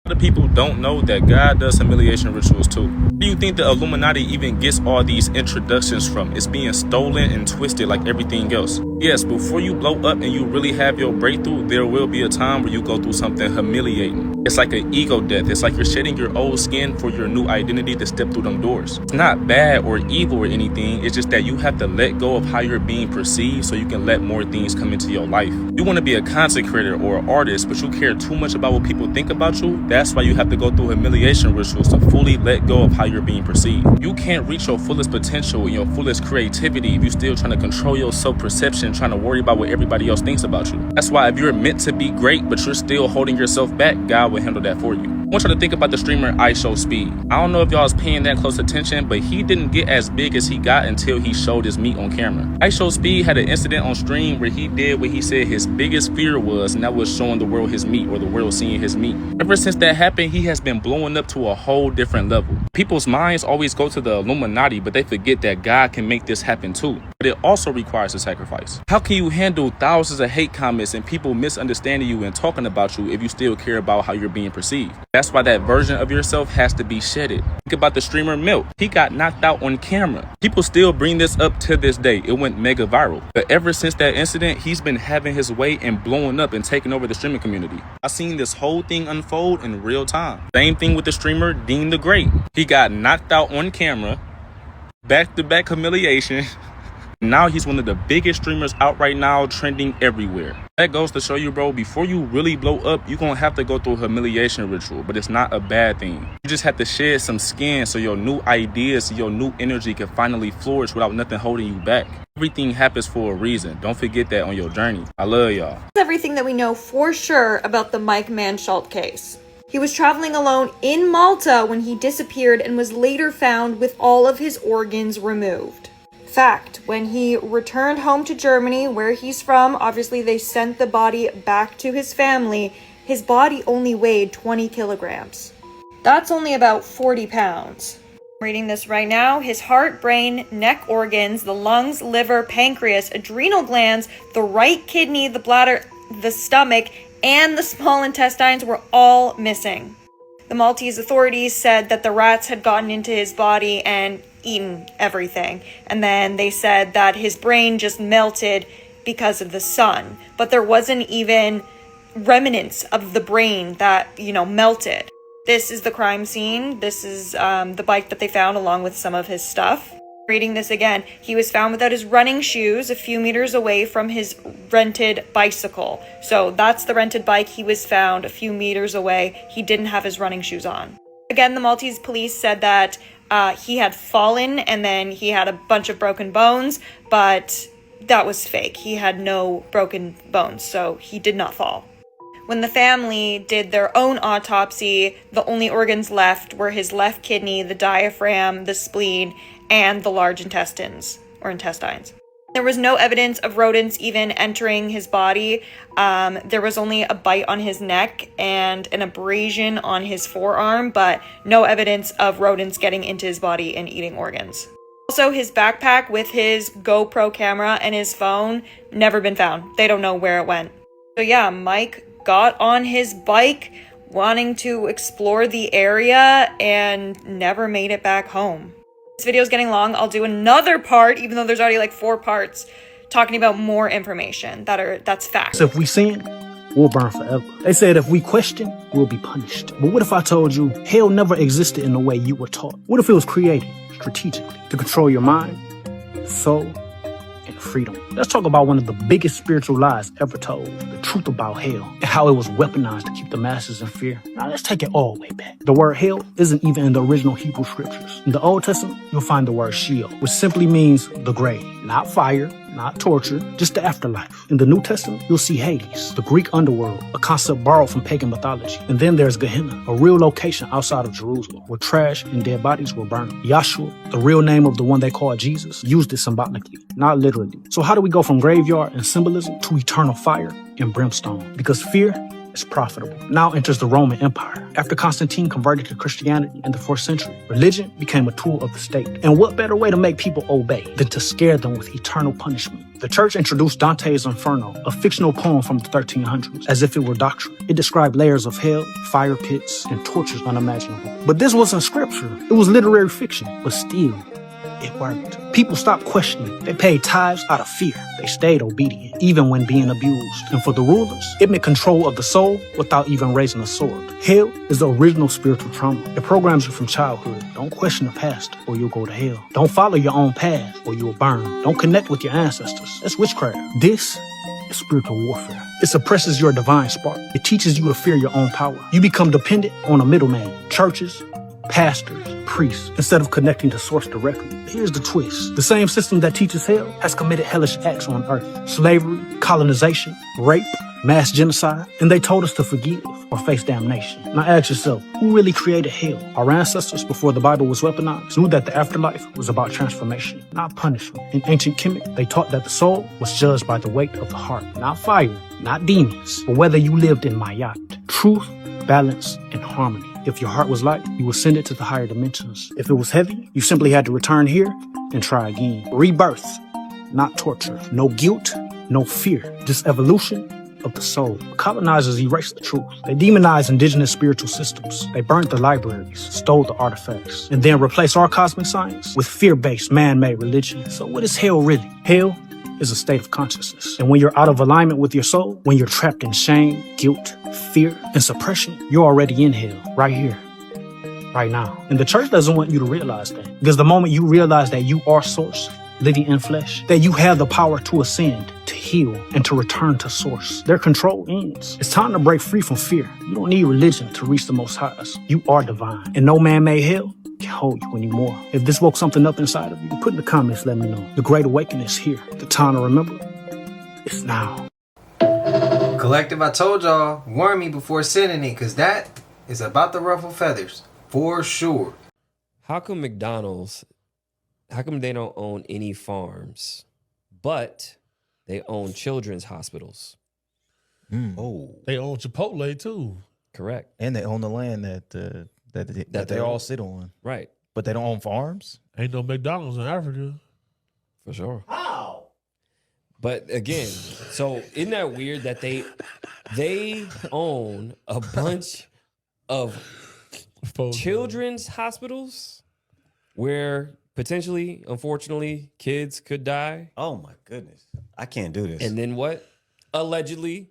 Speaker 3: A lot of people don't know that God does humiliation rituals too. Where do you think the Illuminati even gets all these introductions from? It's being stolen and twisted like everything else. Yes, before you blow up and you really have your breakthrough, there will be a time where you go through something humiliating. It's like an ego death. It's like you're shedding your old skin for your new identity to step through them doors. It's not bad or evil or anything. It's just that you have to let go of how you're being perceived so you can let more things come into your life. You want to be a content creator or an artist, but you care too much about what people think about you. That's why you have to go through humiliation rituals to fully let go of how you're being perceived. You can't reach your fullest potential and your fullest creativity if you're still trying to control your self-perception, trying to worry about what everybody else thinks about you. That's why if you're meant to be great, but you're still holding yourself back, God will handle that for you. I want you to think about the streamer IShowSpeed. I don't know if y'all is paying that close attention, but he didn't get as big as he got until he showed his meat on camera. IShowSpeed had an incident on stream where he did what he said his biggest fear was, and that was showing the world his meat, or the world seeing his meat. Ever since that happened, he has been blowing up to a whole different level. People's minds always go to the Illuminati, but they forget that God can make this happen too. But it also requires a sacrifice. How can you handle thousands of hate comments and people misunderstanding you and talking about you if you still care about how you're being perceived? That's why that version of yourself has to be shedded. Think about the streamer Milk. He got knocked out on camera. People still bring this up to this day. It went mega viral. But ever since that incident, he's been having his way and blowing up and taking over the streaming community. I've seen this whole thing unfold in real time. Same thing with the streamer Dean the Great. He got knocked out on camera, back-to-back humiliation. Now he's one of the biggest streamers out right now, trending everywhere. That goes to show you, bro, before you really blow up, you're gonna have to go through a humiliation ritual, but it's not a bad thing. You just have to shed some skin so your new ideas, your new energy can finally flourish without nothing holding you back. Everything happens for a reason. Don't forget that on your journey. I love y'all.
Speaker 6: Everything that we know for sure about the Mike Mansholt case. He was traveling alone in Malta when he disappeared and was later found with all of his organs removed. Fact, when he returned home to Germany, where he's from, obviously they sent the body back to his family, his body only weighed 20 kilograms. That's only about 40 pounds. Reading this right now, his heart, brain, neck organs, the lungs, liver, pancreas, adrenal glands, the right kidney, the bladder, the stomach, and the small intestines were all missing. The Maltese authorities said that the rats had gotten into his body and eaten everything. And then they said that his brain just melted because of the sun. But there wasn't even remnants of the brain that, melted. This is the crime scene. This is the bike that they found along with some of his stuff. Reading this again, he was found without his running shoes a few meters away from his rented bicycle. So that's the rented bike. He was found a few meters away. He didn't have his running shoes on. Again, the Maltese police said that he had fallen and then he had a bunch of broken bones, but that was fake. He had no broken bones, so he did not fall. When the family did their own autopsy, the only organs left were his left kidney, the diaphragm, the spleen, and the large intestines, or intestines. There was no evidence of rodents even entering his body. There was only a bite on his neck and an abrasion on his forearm, but no evidence of rodents getting into his body and eating organs. Also, his backpack with his GoPro camera and his phone, never been found. They don't know where it went. So yeah, Mike got on his bike wanting to explore the area and never made it back home. This video is getting long. I'll do another part, even though there's already like 4 parts, talking about more information that's facts.
Speaker 15: So if we sin, we'll burn forever. They said if we question, we'll be punished. But what if I told you hell never existed in the way you were taught? What if it was created strategically to control your mind, soul, and freedom. Let's talk about one of the biggest spiritual lies ever told, the truth about hell, and how it was weaponized to keep the masses in fear. Now let's take it all the way back. The word hell isn't even in the original Hebrew scriptures. In the Old Testament, you'll find the word Sheol, which simply means the grave, not fire, not torture, just the afterlife. In the New Testament, you'll see Hades, the Greek underworld, a concept borrowed from pagan mythology. And then there's Gehenna, a real location outside of Jerusalem, where trash and dead bodies were burned. Yahshua, the real name of the one they call Jesus, used it symbolically, not literally. So how do we go from graveyard and symbolism to eternal fire and brimstone? Because fear is profitable. Now enters the Roman Empire. After Constantine converted to Christianity in the 4th century, religion became a tool of the state. And what better way to make people obey than to scare them with eternal punishment? The church introduced Dante's Inferno, a fictional poem from the 1300s, as if it were doctrine. It described layers of hell, fire pits, and tortures unimaginable. But this wasn't scripture. It was literary fiction. But still, it worked. People stopped questioning. They paid tithes out of fear. They stayed obedient, even when being abused. And for the rulers, it meant control of the soul without even raising a sword. Hell is the original spiritual trauma. It programs you from childhood. Don't question the past, or you'll go to hell. Don't follow your own path, or you'll burn. Don't connect with your ancestors. That's witchcraft. This is spiritual warfare. It suppresses your divine spark. It teaches you to fear your own power. You become dependent on a middleman, churches, pastors, priests, instead of connecting to source directly. Here's the twist. The same system that teaches hell has committed hellish acts on earth. Slavery, colonization, rape, mass genocide, and they told us to forgive or face damnation. Now ask yourself, who really created hell? Our ancestors, before the Bible was weaponized, knew that the afterlife was about transformation, not punishment. In ancient Kemet, they taught that the soul was judged by the weight of the heart, not fire, not demons, but whether you lived in Mayat. Truth, balance, and harmony. If your heart was light, you would send it to the higher dimensions. If it was heavy, you simply had to return here and try again. Rebirth, not torture. No guilt, no fear. Just evolution of the soul. Colonizers erased the truth. They demonized indigenous spiritual systems. They burnt the libraries, stole the artifacts, and then replaced our cosmic science with fear-based man-made religion. So what is hell really? Hell is a state of consciousness. And when you're out of alignment with your soul, when you're trapped in shame, guilt, fear, and suppression, you're already in hell, right here, right now. And the church doesn't want you to realize that. Because the moment you realize that you are source, living in flesh, that you have the power to ascend, to heal, and to return to source, their control ends. It's time to break free from fear. You don't need religion to reach the Most Highs. You are divine. And no man-made hell can hold you anymore. If this woke something up inside of you, put in the comments, let me know. The Great Awakening is here. The time to remember is now.
Speaker 5: Collective, I told y'all, warn me before sending it, because that is about to ruffle feathers, for sure.
Speaker 7: How come McDonald's, how come they don't own any farms, but they own children's hospitals?
Speaker 9: Oh, they own Chipotle too.
Speaker 7: Correct.
Speaker 9: And they own the land that they all sit on.
Speaker 7: Right.
Speaker 9: But they don't own farms. Ain't no McDonald's in Africa.
Speaker 7: For sure. How? But again, so isn't that weird that they own a bunch of children's hospitals where potentially, unfortunately, kids could die?
Speaker 10: Oh my goodness. I can't do this.
Speaker 7: And then what? Allegedly,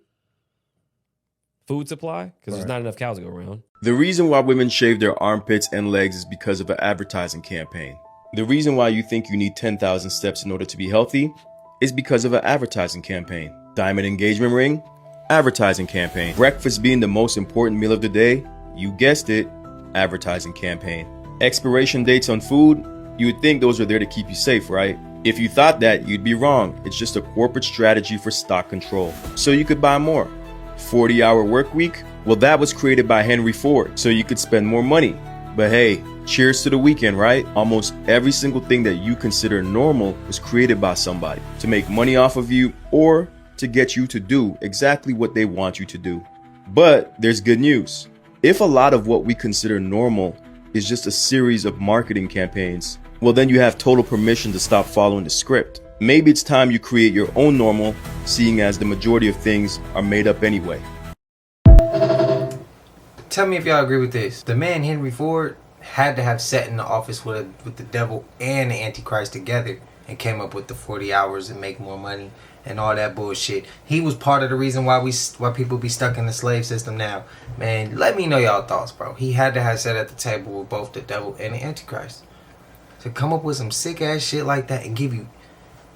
Speaker 7: food supply, because there's not enough cows to go around.
Speaker 24: The reason why women shave their armpits and legs is because of an advertising campaign. The reason why you think you need 10,000 steps in order to be healthy is because of an advertising campaign. Diamond engagement ring, advertising campaign. Breakfast being the most important meal of the day, you guessed it, advertising campaign. Expiration dates on food, you would think those are there to keep you safe, right? If you thought that, you'd be wrong. It's just a corporate strategy for stock control, so you could buy more. 40-hour work week? Well, that was created by Henry Ford, so you could spend more money. But hey, cheers to the weekend, right? Almost every single thing that you consider normal was created by somebody to make money off of you or to get you to do exactly what they want you to do. But there's good news. If a lot of what we consider normal is just a series of marketing campaigns, well, then you have total permission to stop following the script. Maybe it's time you create your own normal, seeing as the majority of things are made up anyway.
Speaker 5: Tell me if y'all agree with this. The man Henry Ford had to have sat in the office with the devil and the Antichrist together and came up with the 40 hours and make more money and all that bullshit. He was part of the reason why people be stuck in the slave system now. Man, let me know y'all thoughts, bro. He had to have sat at the table with both the devil and the Antichrist to come up with some sick ass shit like that and give you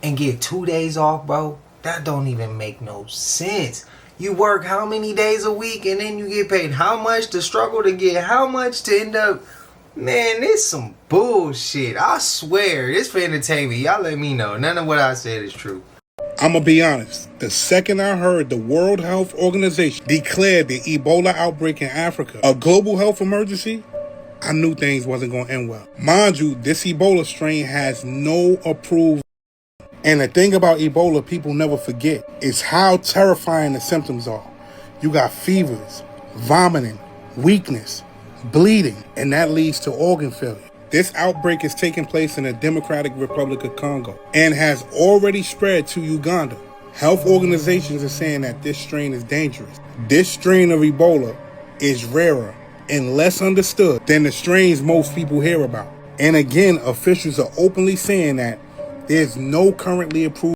Speaker 5: and get 2 days off, bro? That don't even make no sense. You work how many days a week and then you get paid how much to struggle to get how much to end up? Man, this some bullshit. I swear, this for entertainment. Y'all let me know. None of what I said is true.
Speaker 21: I'm gonna be honest. The second I heard the World Health Organization declared the Ebola outbreak in Africa a global health emergency, I knew things wasn't gonna end well. Mind you, this Ebola strain has no approved. And the thing about Ebola people never forget is how terrifying the symptoms are. You got fevers, vomiting, weakness, bleeding, and that leads to organ failure. This outbreak is taking place in the Democratic Republic of Congo and has already spread to Uganda. Health organizations are saying that this strain is dangerous. This strain of Ebola is rarer and less understood than the strains most people hear about. And again, officials are openly saying that there's no currently approved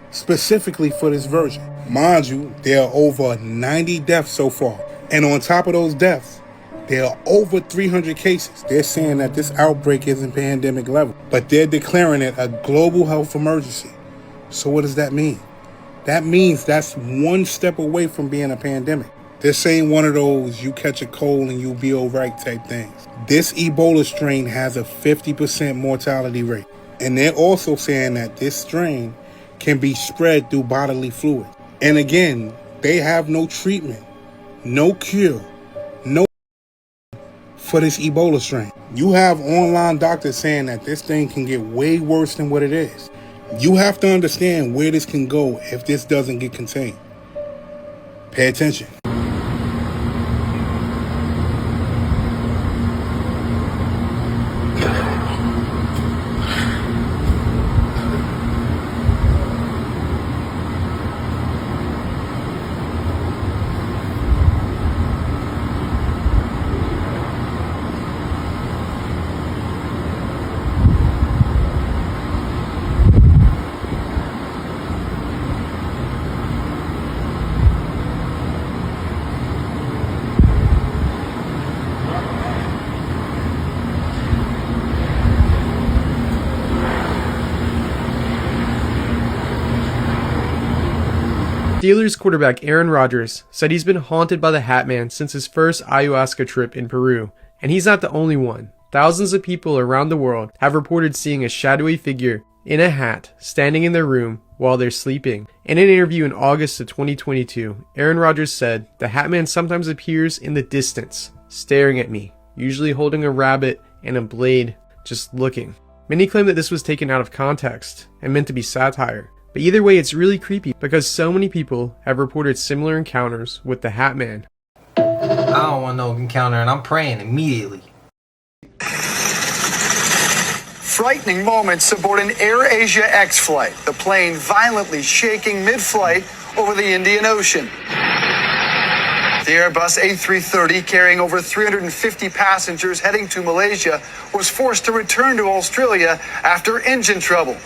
Speaker 21: specifically for this version. Mind you, there are over 90 deaths so far. And on top of those deaths, there are over 300 cases. They're saying that this outbreak isn't pandemic level, but they're declaring it a global health emergency. So what does that mean? That means that's one step away from being a pandemic. This ain't one of those you catch a cold and you'll be all right type things. This Ebola strain has a 50% mortality rate. And they're also saying that this strain can be spread through bodily fluid. And again, they have no treatment, no cure, no for this Ebola strain. You have online doctors saying that this thing can get way worse than what it is. You have to understand where this can go if this doesn't get contained. Pay attention.
Speaker 11: Steelers quarterback Aaron Rodgers said he's been haunted by the Hat Man since his first ayahuasca trip in Peru, and he's not the only one. Thousands of people around the world have reported seeing a shadowy figure in a hat standing in their room while they're sleeping. In an interview in August of 2022, Aaron Rodgers said, "The Hat Man sometimes appears in the distance, staring at me, usually holding a rabbit and a blade, just looking." Many claim that this was taken out of context and meant to be satire. But either way, it's really creepy because so many people have reported similar encounters with the Hat Man.
Speaker 5: I don't want no encounter, and I'm praying immediately.
Speaker 12: Frightening moments aboard an AirAsia X flight. The plane violently shaking mid-flight over the Indian Ocean. The Airbus A330, carrying over 350 passengers heading to Malaysia, was forced to return to Australia after engine trouble.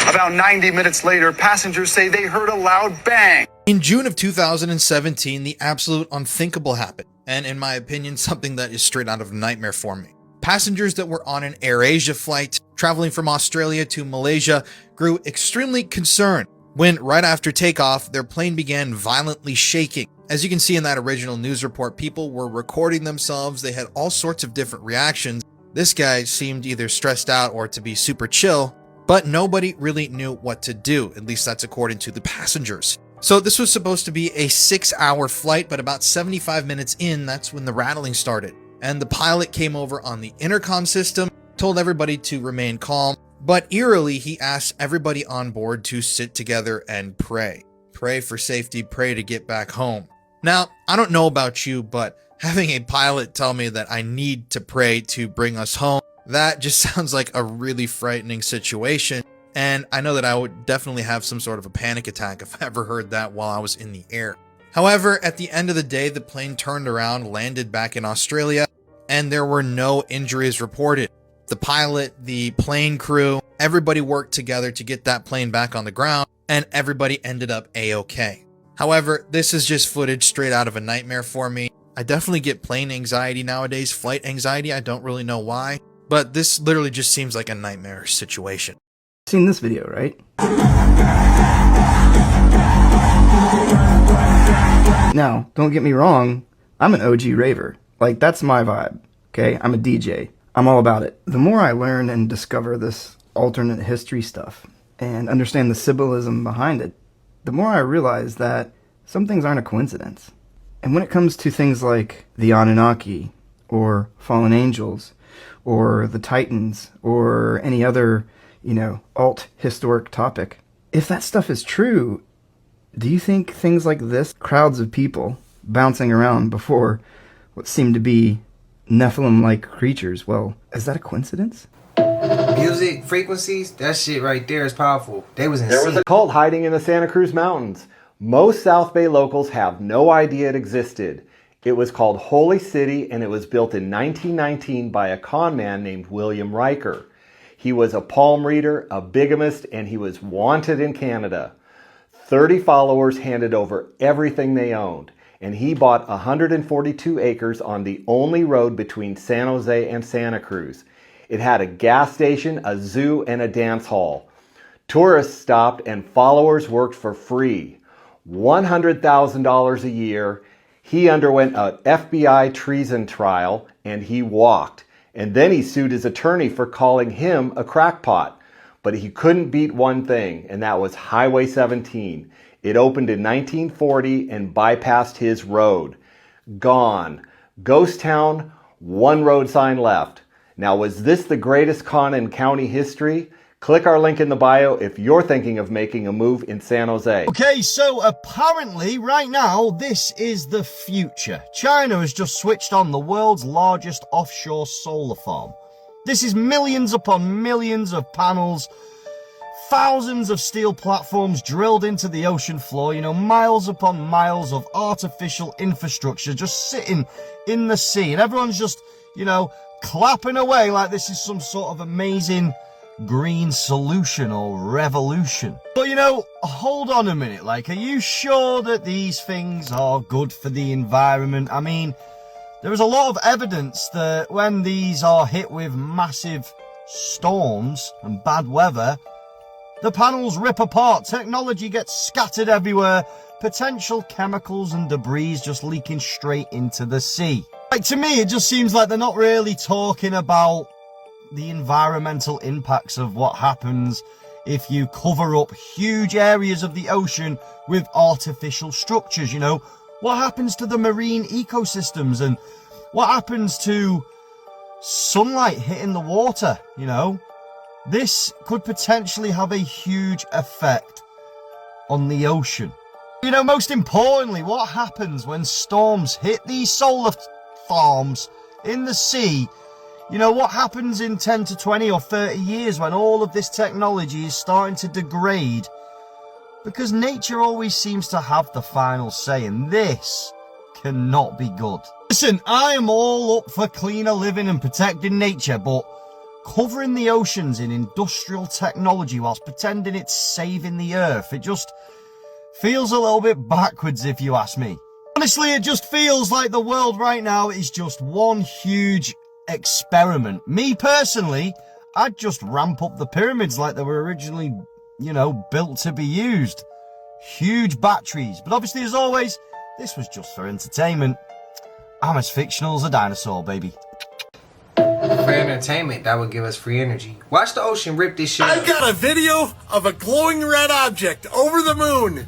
Speaker 12: About 90 minutes later, passengers say they heard a loud bang.
Speaker 13: In June of 2017, the absolute unthinkable happened, and in my opinion, something that is straight out of a nightmare for me. Passengers that were on an AirAsia flight traveling from Australia to Malaysia grew extremely concerned when, right after takeoff, their plane began violently shaking. As you can see in that original news report, people were recording themselves. They had all sorts of different reactions. This guy seemed either stressed out or to be super chill, but nobody really knew what to do. At least that's according to the passengers. So this was supposed to be a 6-hour flight, but about 75 minutes in, that's when the rattling started. And the pilot came over on the intercom system, told everybody to remain calm, but eerily, he asked everybody on board to sit together and pray. Pray for safety, pray to get back home. Now, I don't know about you, but having a pilot tell me that I need to pray to bring us home, that just sounds like a really frightening situation. And I know that I would definitely have some sort of a panic attack if I ever heard that while I was in the air. However, at the end of the day, the plane turned around, landed back in Australia, and there were no injuries reported. The pilot, the plane crew, everybody worked together to get that plane back on the ground, and everybody ended up A-okay. However, this is just footage straight out of a nightmare for me. I definitely get plane anxiety nowadays, flight anxiety, I don't really know why, but this literally just seems like a nightmare situation.
Speaker 2: Seen this video, right? Now, don't get me wrong, I'm an OG raver. Like, that's my vibe, okay? I'm a DJ. I'm all about it. The more I learn and discover this alternate history stuff and understand the symbolism behind it, the more I realize that some things aren't a coincidence. And when it comes to things like the Anunnaki, or fallen angels, or the Titans, or any other, alt-historic topic, if that stuff is true, do you think things like this, crowds of people bouncing around before what seemed to be Nephilim-like creatures, well, is that a coincidence?
Speaker 5: Music, frequencies, that shit right there is powerful. There was
Speaker 14: a cult hiding in the Santa Cruz Mountains. Most South Bay locals have no idea it existed. It was called Holy City, and it was built in 1919 by a con man named William Riker. He was a palm reader, a bigamist, and he was wanted in Canada. 30 followers handed over everything they owned, and he bought 142 acres on the only road between San Jose and Santa Cruz. It had a gas station, a zoo, and a dance hall. Tourists stopped and followers worked for free. $100,000 a year. He underwent an FBI treason trial and he walked. And then he sued his attorney for calling him a crackpot. But he couldn't beat one thing, and that was Highway 17. It opened in 1940 and bypassed his road. Gone. Ghost town, one road sign left. Now, was this the greatest con in county history? Click our link in the bio if you're thinking of making a move in San Jose.
Speaker 16: Okay, so apparently right now this is the future. China has just switched on the world's largest offshore solar farm. This is millions upon millions of panels, thousands of steel platforms drilled into the ocean floor, miles upon miles of artificial infrastructure just sitting in the sea. And everyone's just, clapping away like this is some sort of amazing green solution or revolution. But hold on a minute, are you sure that these things are good for the environment? I mean, there is a lot of evidence that when these are hit with massive storms and bad weather, the panels rip apart, technology gets scattered everywhere, potential chemicals and debris just leaking straight into the sea. To me, it just seems like they're not really talking about the environmental impacts of what happens if you cover up huge areas of the ocean with artificial structures. What happens to the marine ecosystems and what happens to sunlight hitting the water? This could potentially have a huge effect on the ocean. Most importantly, what happens when storms hit these solar farms in the sea? What happens in 10 to 20 or 30 years when all of this technology is starting to degrade? Because nature always seems to have the final say, and this cannot be good. Listen, I am all up for cleaner living and protecting nature, but covering the oceans in industrial technology whilst pretending it's saving the earth, it just feels a little bit backwards if you ask me. Honestly, it just feels like the world right now is just one huge experiment. Me personally, I'd just ramp up the pyramids like they were originally, built to be used. Huge batteries. But obviously, as always, this was just for entertainment. I'm as fictional as a dinosaur, baby.
Speaker 5: For entertainment, that would give us free energy. Watch the ocean rip this shit
Speaker 17: I've got a video of a glowing red object over the moon.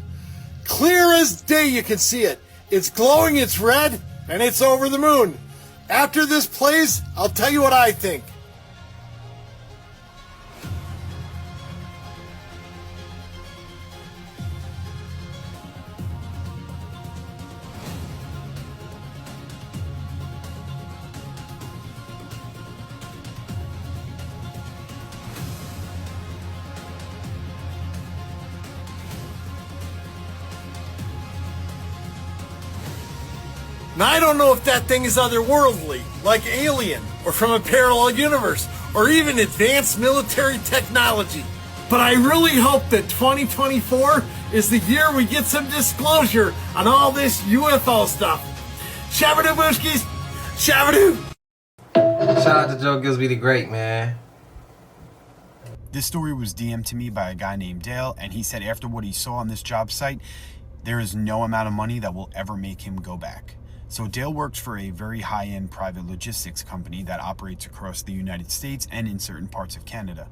Speaker 17: Clear as day, you can see it. It's glowing, it's red, and it's over the moon. After this plays, I'll tell you what I think. Now, I don't know if that thing is otherworldly, like alien, or from a parallel universe, or even advanced military technology. But I really hope that 2024 is the year we get some disclosure on all this UFO stuff. Shabadoo Booshkies! Shabadoo!
Speaker 5: Shout out to Joe Gillespie the Great, man.
Speaker 18: This story was DM'd to me by a guy named Dale, and he said after what he saw on this job site, there is no amount of money that will ever make him go back. So Dale works for a very high-end private logistics company that operates across the United States and in certain parts of Canada.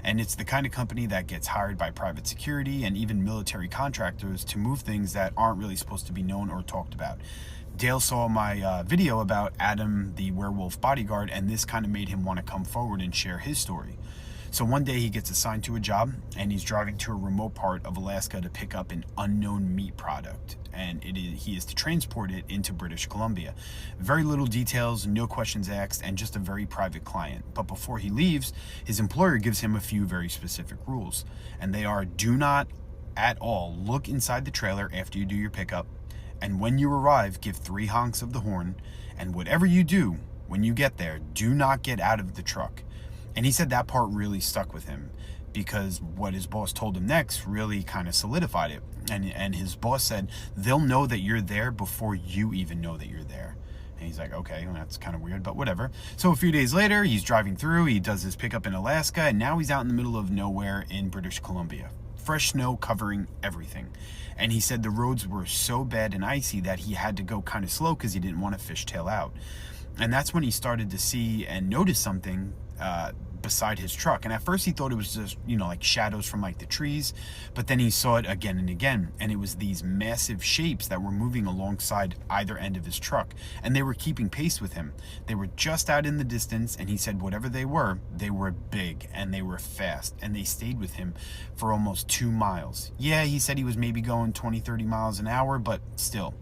Speaker 18: And it's the kind of company that gets hired by private security and even military contractors to move things that aren't really supposed to be known or talked about. Dale saw my video about Adam, the werewolf bodyguard, and this kind of made him want to come forward and share his story. So one day he gets assigned to a job, and he's driving to a remote part of Alaska to pick up an unknown meat product, and he is to transport it into British Columbia. Very little details, no questions asked, and just a very private client. But before he leaves, his employer gives him a few very specific rules, and they are: do not at all look inside the trailer after you do your pickup, and when you arrive, give 3 honks of the horn, and whatever you do when you get there, do not get out of the truck. And he said that part really stuck with him, because what his boss told him next really kind of solidified it. And his boss said, they'll know that you're there before you even know that you're there. And he's like, okay, well, that's kind of weird, but whatever. So a few days later, he's driving through, he does his pickup in Alaska, and now he's out in the middle of nowhere in British Columbia. Fresh snow covering everything. And he said the roads were so bad and icy that he had to go kind of slow because he didn't want to fishtail out. And that's when he started to see and notice something beside his truck. And at first he thought it was just, like shadows from like the trees, but then he saw it again and again, and it was these massive shapes that were moving alongside either end of his truck, and they were keeping pace with him. They were just out in the distance, and he said whatever they were big and they were fast, and they stayed with him for almost 2 miles. Yeah, he said he was maybe going 20-30 miles an hour, but still.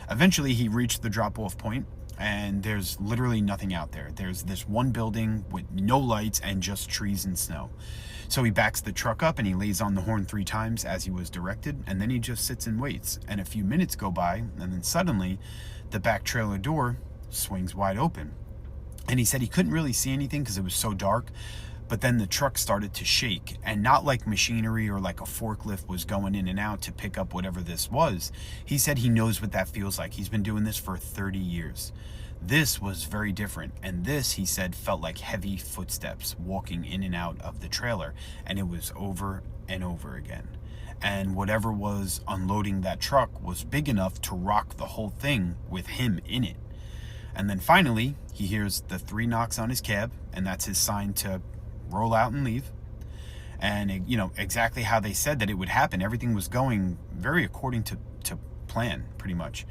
Speaker 18: Eventually he reached the drop-off point, and there's literally nothing out there. There's this one building with no lights and just trees and snow. So he backs the truck up and he lays on the horn 3 times as he was directed, and then he just sits and waits. And a few minutes go by, and then suddenly the back trailer door swings wide open. And he said he couldn't really see anything because it was so dark, but then the truck started to shake, and not like machinery or like a forklift was going in and out to pick up whatever this was. He said he knows what that feels like. He's been doing this for 30 years. This was very different, and this, he said, felt like heavy footsteps walking in and out of the trailer, and it was over and over again. And whatever was unloading that truck was big enough to rock the whole thing with him in it. And then finally, he hears the 3 knocks on his cab, and that's his sign to roll out and leave. And exactly how they said that it would happen. Everything was going very according to plan, pretty much.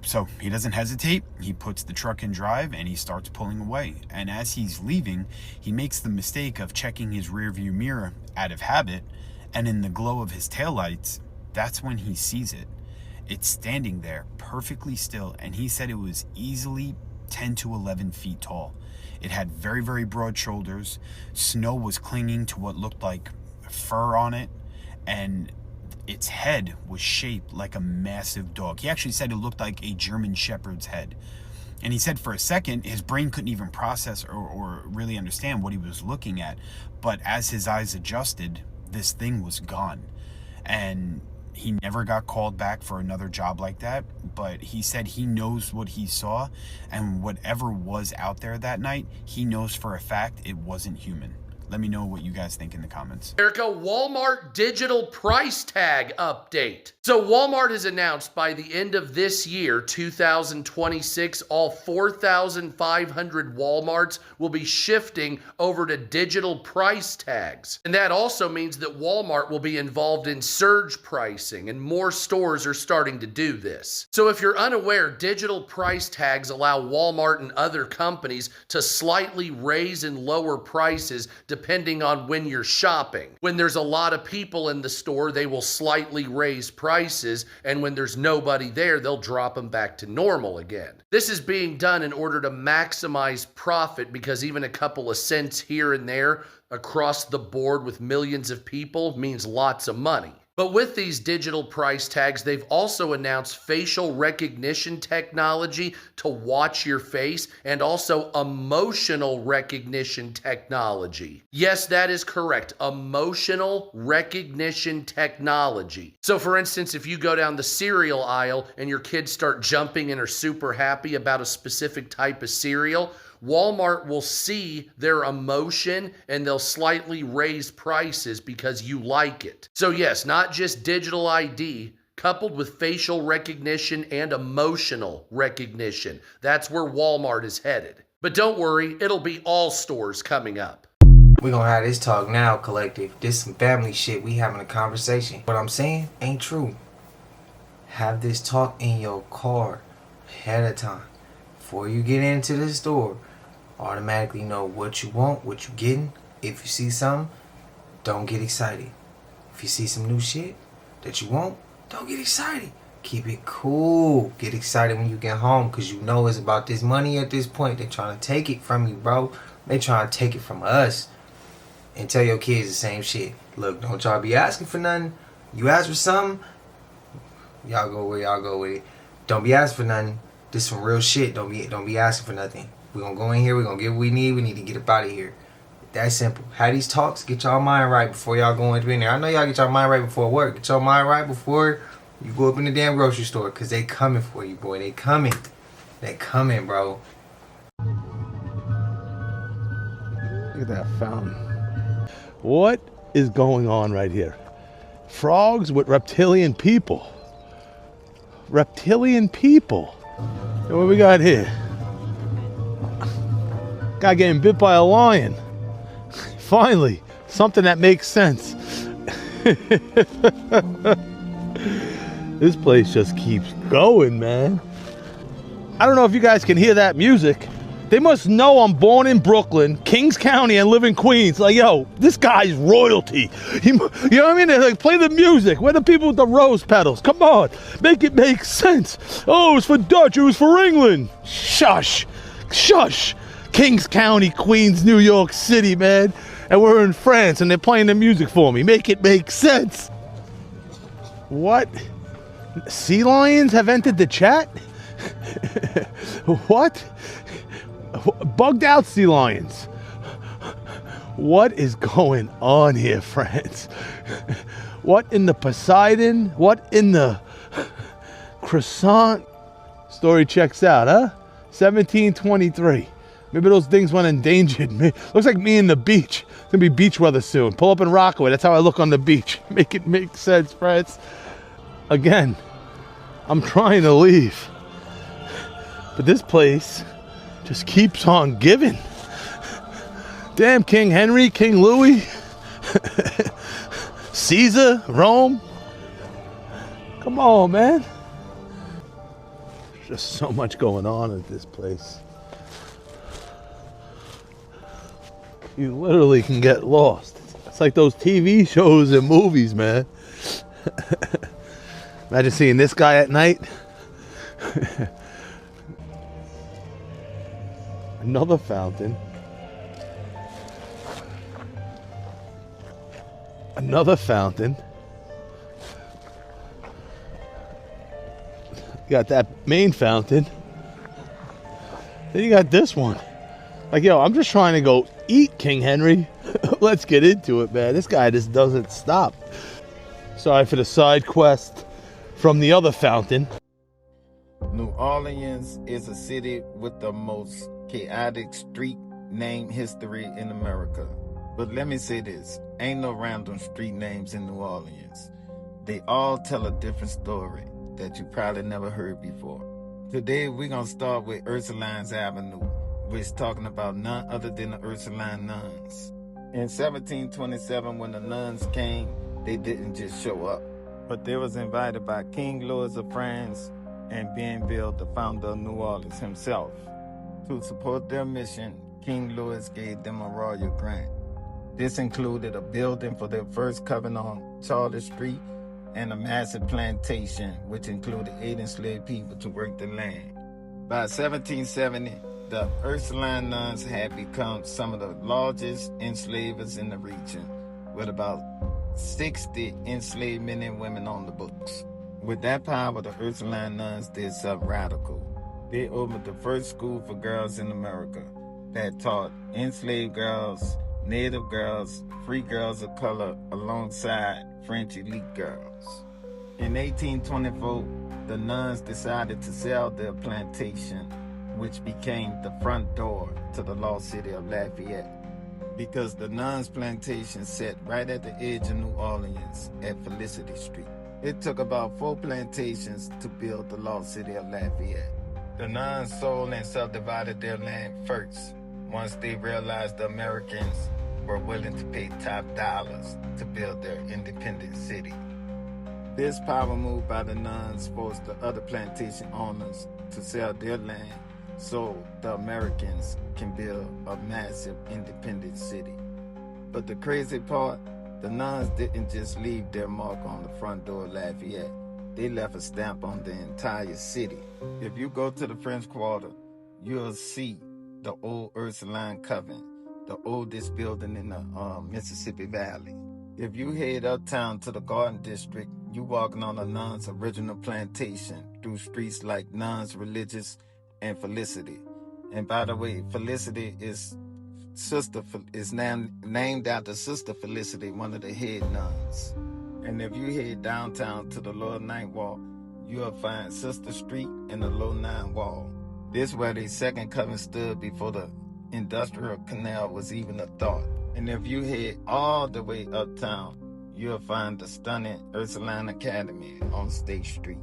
Speaker 18: So he doesn't hesitate. He puts the truck in drive and he starts pulling away. And as he's leaving, he makes the mistake of checking his rearview mirror out of habit, and in the glow of his taillights, that's when he sees it. It's standing there perfectly still, and he said it was easily 10 to 11 feet tall. It had very, very broad shoulders. Snow was clinging to what looked like fur on it, and its head was shaped like a massive dog. He actually said it looked like a German Shepherd's head. And he said for a second, his brain couldn't even process or really understand what he was looking at. But as his eyes adjusted, this thing was gone. And he never got called back for another job like that, but he said he knows what he saw, and whatever was out there that night, he knows for a fact it wasn't human. Let me know what you guys think in the comments.
Speaker 19: America, Walmart digital price tag update. So Walmart has announced by the end of this year, 2026, all 4,500 Walmarts will be shifting over to digital price tags. And that also means that Walmart will be involved in surge pricing, and more stores are starting to do this. So if you're unaware, digital price tags allow Walmart and other companies to slightly raise and lower prices depending on when you're shopping. When there's a lot of people in the store, they will slightly raise prices, and when there's nobody there, they'll drop them back to normal again. This is being done in order to maximize profit, because even a couple of cents here and there across the board with millions of people means lots of money. But with these digital price tags, they've also announced facial recognition technology to watch your face, and also emotional recognition technology. Yes, that is correct. Emotional recognition technology. So for instance, if you go down the cereal aisle and your kids start jumping and are super happy about a specific type of cereal, Walmart will see their emotion and they'll slightly raise prices because you like it. So yes, not just digital ID, coupled with facial recognition and emotional recognition. That's where Walmart is headed. But don't worry, it'll be all stores coming up.
Speaker 5: We gonna have this talk now, collective. This some family shit. We having a conversation. What I'm saying ain't true. Have this talk in your car ahead of time. Before you get into the store, automatically know what you want, what you getting. If you see something, don't get excited. If you see some new shit that you want, don't get excited. Keep it cool. Get excited when you get home because you know it's about this money at this point. They trying to take it from you, bro. They trying to take it from us. And tell your kids the same shit. Look, don't y'all be asking for nothing. You ask for something, y'all go where y'all go with it. Don't be asking for nothing. This some real shit. Don't be asking for nothing. We're gonna go in here, we're gonna get what we need to get up out of here. That simple. Have these talks, get y'all mind right before y'all go into in there. I know y'all get y'all mind right before work. Get y'all mind right before you go up in the damn grocery store. Cause they coming for you, boy. They coming. They coming, bro.
Speaker 1: Look at that fountain. What is going on right here? Frogs with reptilian people. Reptilian people. And what we got here? Guy getting bit by a lion. Finally, something that makes sense. This place just keeps going, man. I don't know if you guys can hear that music. They must know I'm born in Brooklyn, Kings County, and live in Queens. Like, yo, this guy's royalty. You know what I mean? They're like, play the music. We're the people with the rose petals. Come on, make it make sense. Oh, it's for Dutch. It was for England. Shush, shush. Kings County, Queens, New York City, man. And we're in France, and they're playing the music for me. Make it make sense. What? Sea lions have entered the chat? What? Bugged out sea lions. What is going on here, friends? What in the Poseidon? What in the croissant? Story checks out, huh? 1723. Maybe those things went endangered. Looks like me in the beach. It's gonna be beach weather soon. Pull up in Rockaway. That's how I look on the beach. Make it make sense, friends. Again, I'm trying to leave, but this place just keeps on giving. Damn, King Henry, King Louis, Caesar, Rome. Come on, man. There's just so much going on at this place. You literally can get lost. It's like those TV shows and movies, man. Imagine seeing this guy at night. Another fountain. Another fountain. You got that main fountain. Then you got this one. Like, yo, I'm just trying to go eat, King Henry. Let's get into it, man. This guy just doesn't stop. Sorry for the side quest from the other fountain.
Speaker 8: New Orleans is a city with the most chaotic street name history in America. But let me say this, ain't no random street names in New Orleans. They all tell a different story that you probably never heard before. Today we're gonna start with Ursulines Avenue, which talking about none other than the Ursuline nuns. In 1727, when the nuns came, they didn't just show up, but they was invited by King Louis of France and Bienville, the founder of New Orleans himself. To support their mission, King Louis gave them a royal grant. This included a building for their first coven on Charlotte Street and a massive plantation, which included 8 enslaved people to work the land. By 1770, the Ursuline nuns had become some of the largest enslavers in the region, with about 60 enslaved men and women on the books. With that power, the Ursuline nuns did something radical. They opened the first school for girls in America that taught enslaved girls, native girls, free girls of color alongside French elite girls. In 1824, the nuns decided to sell their plantation, which became the front door to the lost city of Lafayette, because the nuns' plantation sat right at the edge of New Orleans at Felicity Street. It took about 4 plantations to build the lost city of Lafayette. The nuns sold and subdivided their land first, once they realized the Americans were willing to pay top dollars to build their independent city. This power move by the nuns forced the other plantation owners to sell their land so the Americans can build a massive independent city. But the crazy part, the nuns didn't just leave their mark on the front door of Lafayette. They left a stamp on the entire city. If you go to the French Quarter, you'll see the old Ursuline Convent, the oldest building in the Mississippi Valley. If you head uptown to the Garden District, you walking on a nun's original plantation through streets like Nuns Religious and Felicity. And by the way, Felicity is now named after Sister Felicity, one of the head nuns. And if you head downtown to the Lower Ninth Wall, you'll find Sister Street and the Low Nine Wall. This is where the second convent stood before the Industrial Canal was even a thought. And if you head all the way uptown, you'll find the stunning Ursuline Academy on State Street.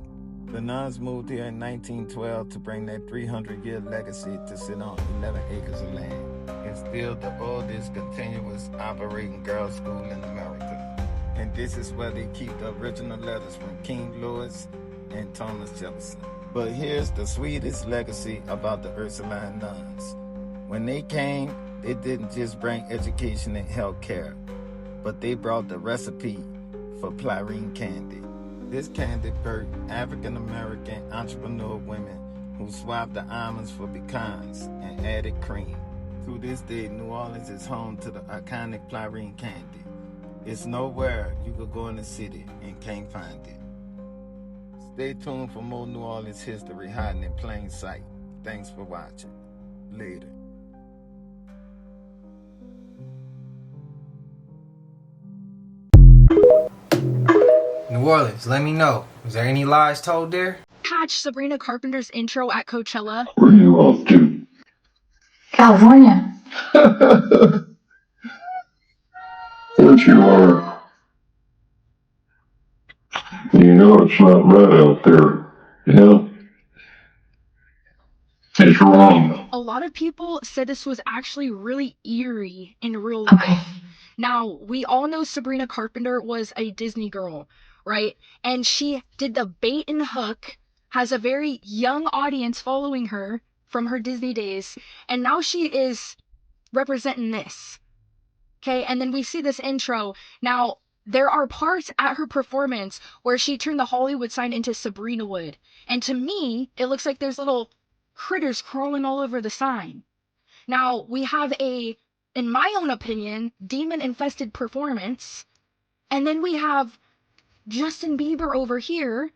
Speaker 8: The nuns moved here in 1912 to bring their 300-year legacy to sit on 11 acres of land. It's still the oldest continuous operating girls' school in America. And this is where they keep the original letters from King Louis and Thomas Jefferson. But here's the sweetest legacy about the Ursuline nuns. When they came, they didn't just bring education and health care, but they brought the recipe for Plyrine candy. This candy birthed African-American entrepreneur women who swapped the almonds for pecans and added cream. To this day, New Orleans is home to the iconic Plyrine candy. It's nowhere you could go in the city and can't find it. Stay tuned for more New Orleans history hiding in plain sight. Thanks for watching. Later.
Speaker 5: New Orleans, let me know. Was there any lies told there?
Speaker 4: Catch Sabrina Carpenter's intro at Coachella.
Speaker 20: Where are you off to?
Speaker 4: California.
Speaker 20: But you are. You know it's not right out there. You know? It's wrong.
Speaker 4: A lot of people said this was actually really eerie in real life. Now, we all know Sabrina Carpenter was a Disney girl, right? And she did the bait and hook, has a very young audience following her from her Disney days, and now she is representing this. Okay, and then we see this intro. Now, there are parts at her performance where she turned the Hollywood sign into Sabrina Wood. And to me, it looks like there's little critters crawling all over the sign. Now, we have a, in my own opinion, demon-infested performance. And then we have Justin Bieber over here,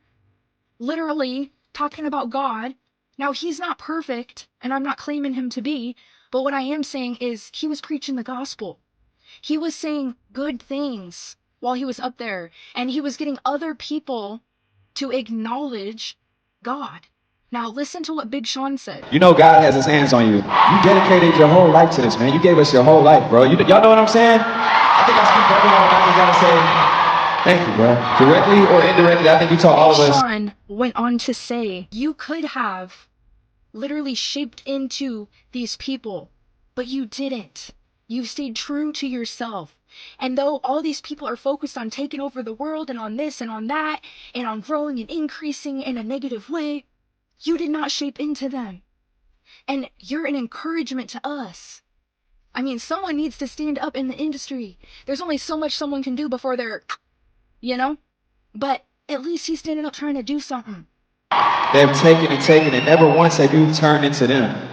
Speaker 4: literally talking about God. Now, he's not perfect, and I'm not claiming him to be, but what I am saying is he was preaching the gospel. He was saying good things while he was up there, and he was getting other people to acknowledge God. Now, listen to what Big Sean said.
Speaker 22: You know God has his hands on you. You dedicated your whole life to this, man. You gave us your whole life, bro. Y'all know what I'm saying? I think I speak for everyone. I just gotta say thank you, bro. Directly or indirectly, I think you taught all of us.
Speaker 4: Sean went on to say, you could have literally shaped into these people, but you didn't. You stayed true to yourself. And though all these people are focused on taking over the world and on this and on that, and on growing and increasing in a negative way, you did not shape into them. And you're an encouragement to us. I mean, someone needs to stand up in the industry. There's only so much someone can do before they're, you know? But at least he's standing up trying to do something.
Speaker 22: They've taken and never once have you turned into them.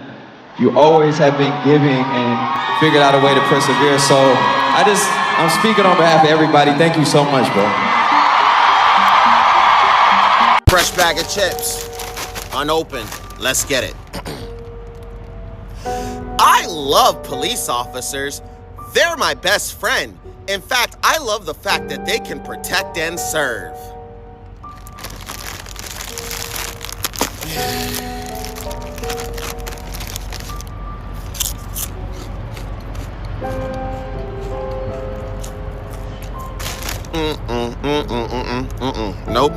Speaker 22: You always have been giving and figured out a way to persevere. So I'm speaking on behalf of everybody. Thank you so much, bro.
Speaker 23: Fresh bag of chips. Unopened. Let's get it. I love police officers. They're my best friend. In fact, I love the fact that they can protect and serve.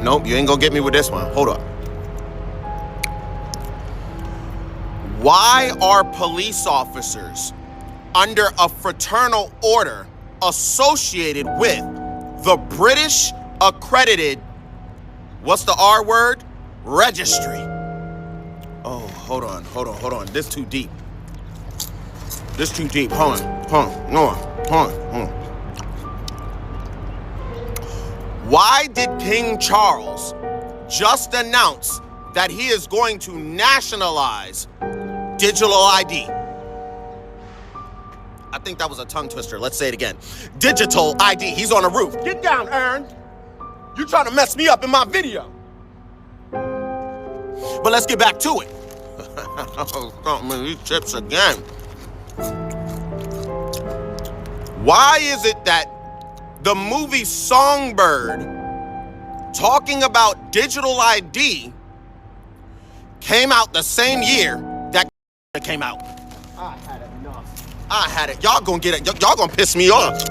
Speaker 23: Nope, you ain't gonna get me with this one. Hold up. Why are police officers under a fraternal order associated with the British accredited, what's the R word? Registry. Oh, hold on. This too deep. Hold on. Why did King Charles just announce that he is going to nationalize digital ID? I think that was a tongue twister. Let's say it again. Digital ID. He's on the roof. Get down, Aaron. You're trying to mess me up in my video. But let's get back to it. These chips again. Why is it that the movie Songbird, talking about digital ID, came out the same year that came out?
Speaker 3: I had enough.
Speaker 23: I had it. Y'all gonna get it. Y'all gonna piss me off.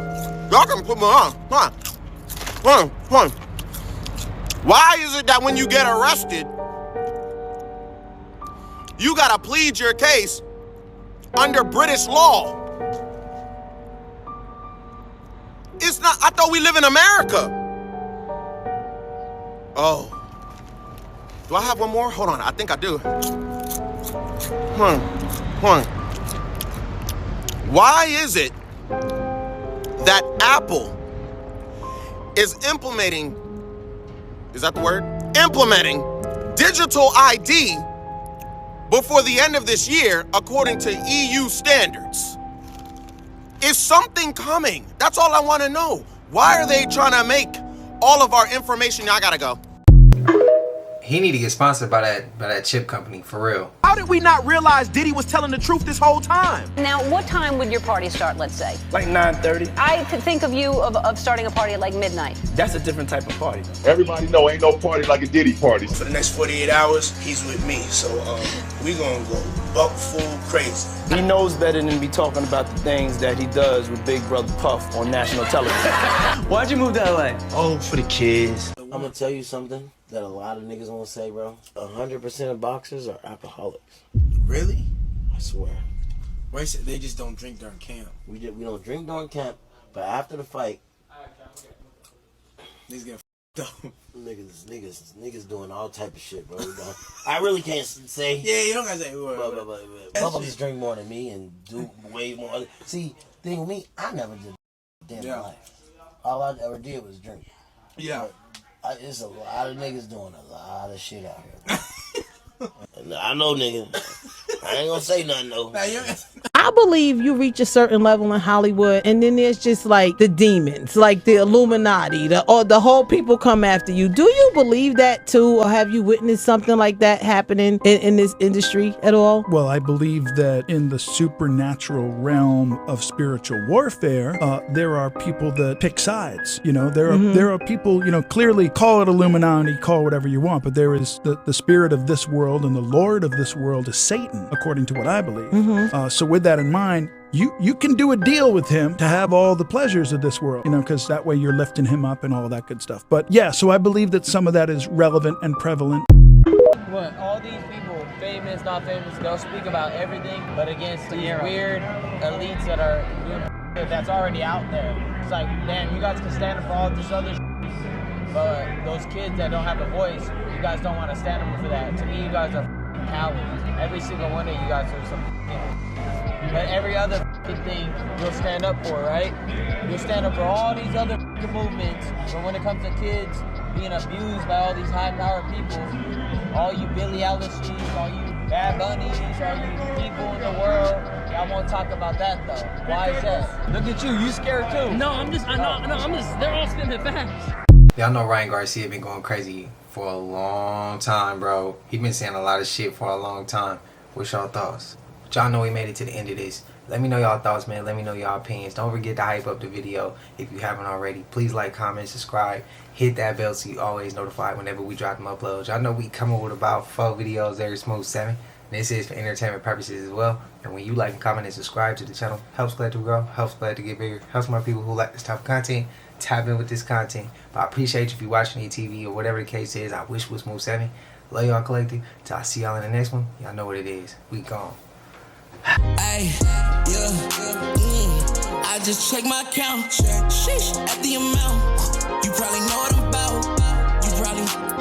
Speaker 23: Y'all gonna put me on. Come on. Why is it that when you get arrested, you gotta plead your case under British law? It's not, I thought we live in America. Oh. Do I have one more? Hold on, I think I do. Hold on. Why is it that Apple is implementing, is that the word? Implementing digital ID before the end of this year, according to EU standards? Is something coming? That's all I want to know. Why are they trying to make all of our information? I gotta go.
Speaker 5: He need to get sponsored by that chip company, for real.
Speaker 6: How did we not realize Diddy was telling the truth this whole time?
Speaker 9: Now, what time would your party start, let's say?
Speaker 6: Like 9:30.
Speaker 9: I could think of you of starting a party at like midnight.
Speaker 6: That's a different type of party.
Speaker 15: Everybody know ain't no party like a Diddy party.
Speaker 6: For the next 48 hours, he's with me. So we gonna go buck full crazy. He knows better than to be talking about the things that he does with Big Brother Puff on national television. Why'd you move to LA? Oh, for the kids.
Speaker 25: I'm gonna tell you something that a lot of niggas won't say, bro. 100% of boxers are alcoholics.
Speaker 6: Really?
Speaker 25: I swear.
Speaker 6: Why said they just don't drink during camp?
Speaker 25: We don't drink during camp, but after the fight,
Speaker 6: niggas get f***ed up.
Speaker 25: Niggas doing all type of shit, bro. I really can't say.
Speaker 6: Yeah, you don't gotta say.
Speaker 25: Motherfuckers drink more than me and do way more. See, thing with me, I never did damn life. All I ever did was drink.
Speaker 6: Yeah.
Speaker 25: It's a lot of niggas doing a lot of shit out here. I know, nigga. I ain't gonna say nothing though.
Speaker 26: I believe you reach a certain level in Hollywood, and then there's just like the demons, like the Illuminati, the whole people come after you. Do you believe that too, or have you witnessed something like that happening in this industry at all?
Speaker 27: Well, I believe that in the supernatural realm of spiritual warfare, there are people that pick sides. You know, there are people, you know, clearly call it Illuminati, call whatever you want, but there is the spirit of this world, and the Lord of this world is Satan, according to what I believe. So with that in mind, you can do a deal with him to have all the pleasures of this world, you know, because that way you're lifting him up and all that good stuff. But yeah, so I believe that some of that is relevant and prevalent.
Speaker 28: What, all these people, famous, not famous, they'll speak about everything, but against these weird elites that are doing that's already out there. It's like, damn, you guys can stand up for all this other but those kids that don't have a voice, you guys don't want to stand up for that. To me, you guys are cowards. Every single one of you guys are some but every other thing you'll stand up for, right? You'll stand up for all these other movements, but when it comes to kids being abused by all these high-powered people, all you Billie Eilishes, all you Bad Bunnies, all you people in the world, y'all won't talk about that though. Why is that? Look at you, you scared too.
Speaker 29: No, I'm just, they're all spinning facts.
Speaker 5: Y'all know Ryan Garcia been going crazy for a long time, bro. He been saying a lot of shit for a long time. What's y'all thoughts? But y'all know we made it to the end of this. Let me know y'all thoughts, man. Let me know y'all opinions. Don't forget to hype up the video if you haven't already. Please like, comment, subscribe. Hit that bell so you always notified whenever we drop them uploads. Y'all know we coming with about 4 videos every smooth 7. This is for entertainment purposes as well. And when you like and comment and subscribe to the channel, helps glad to grow, helps glad to get bigger, helps more people who like this type of content tap in with this content. But I appreciate you if you're watching TV or whatever the case is. I wish was Smooth Savvy. Love y'all collective. Till I see y'all in the next one. Y'all know what it is. We gone.
Speaker 2: Ay, yeah, I just check my account. Sheesh, at the amount. You probably know what I'm about. You probably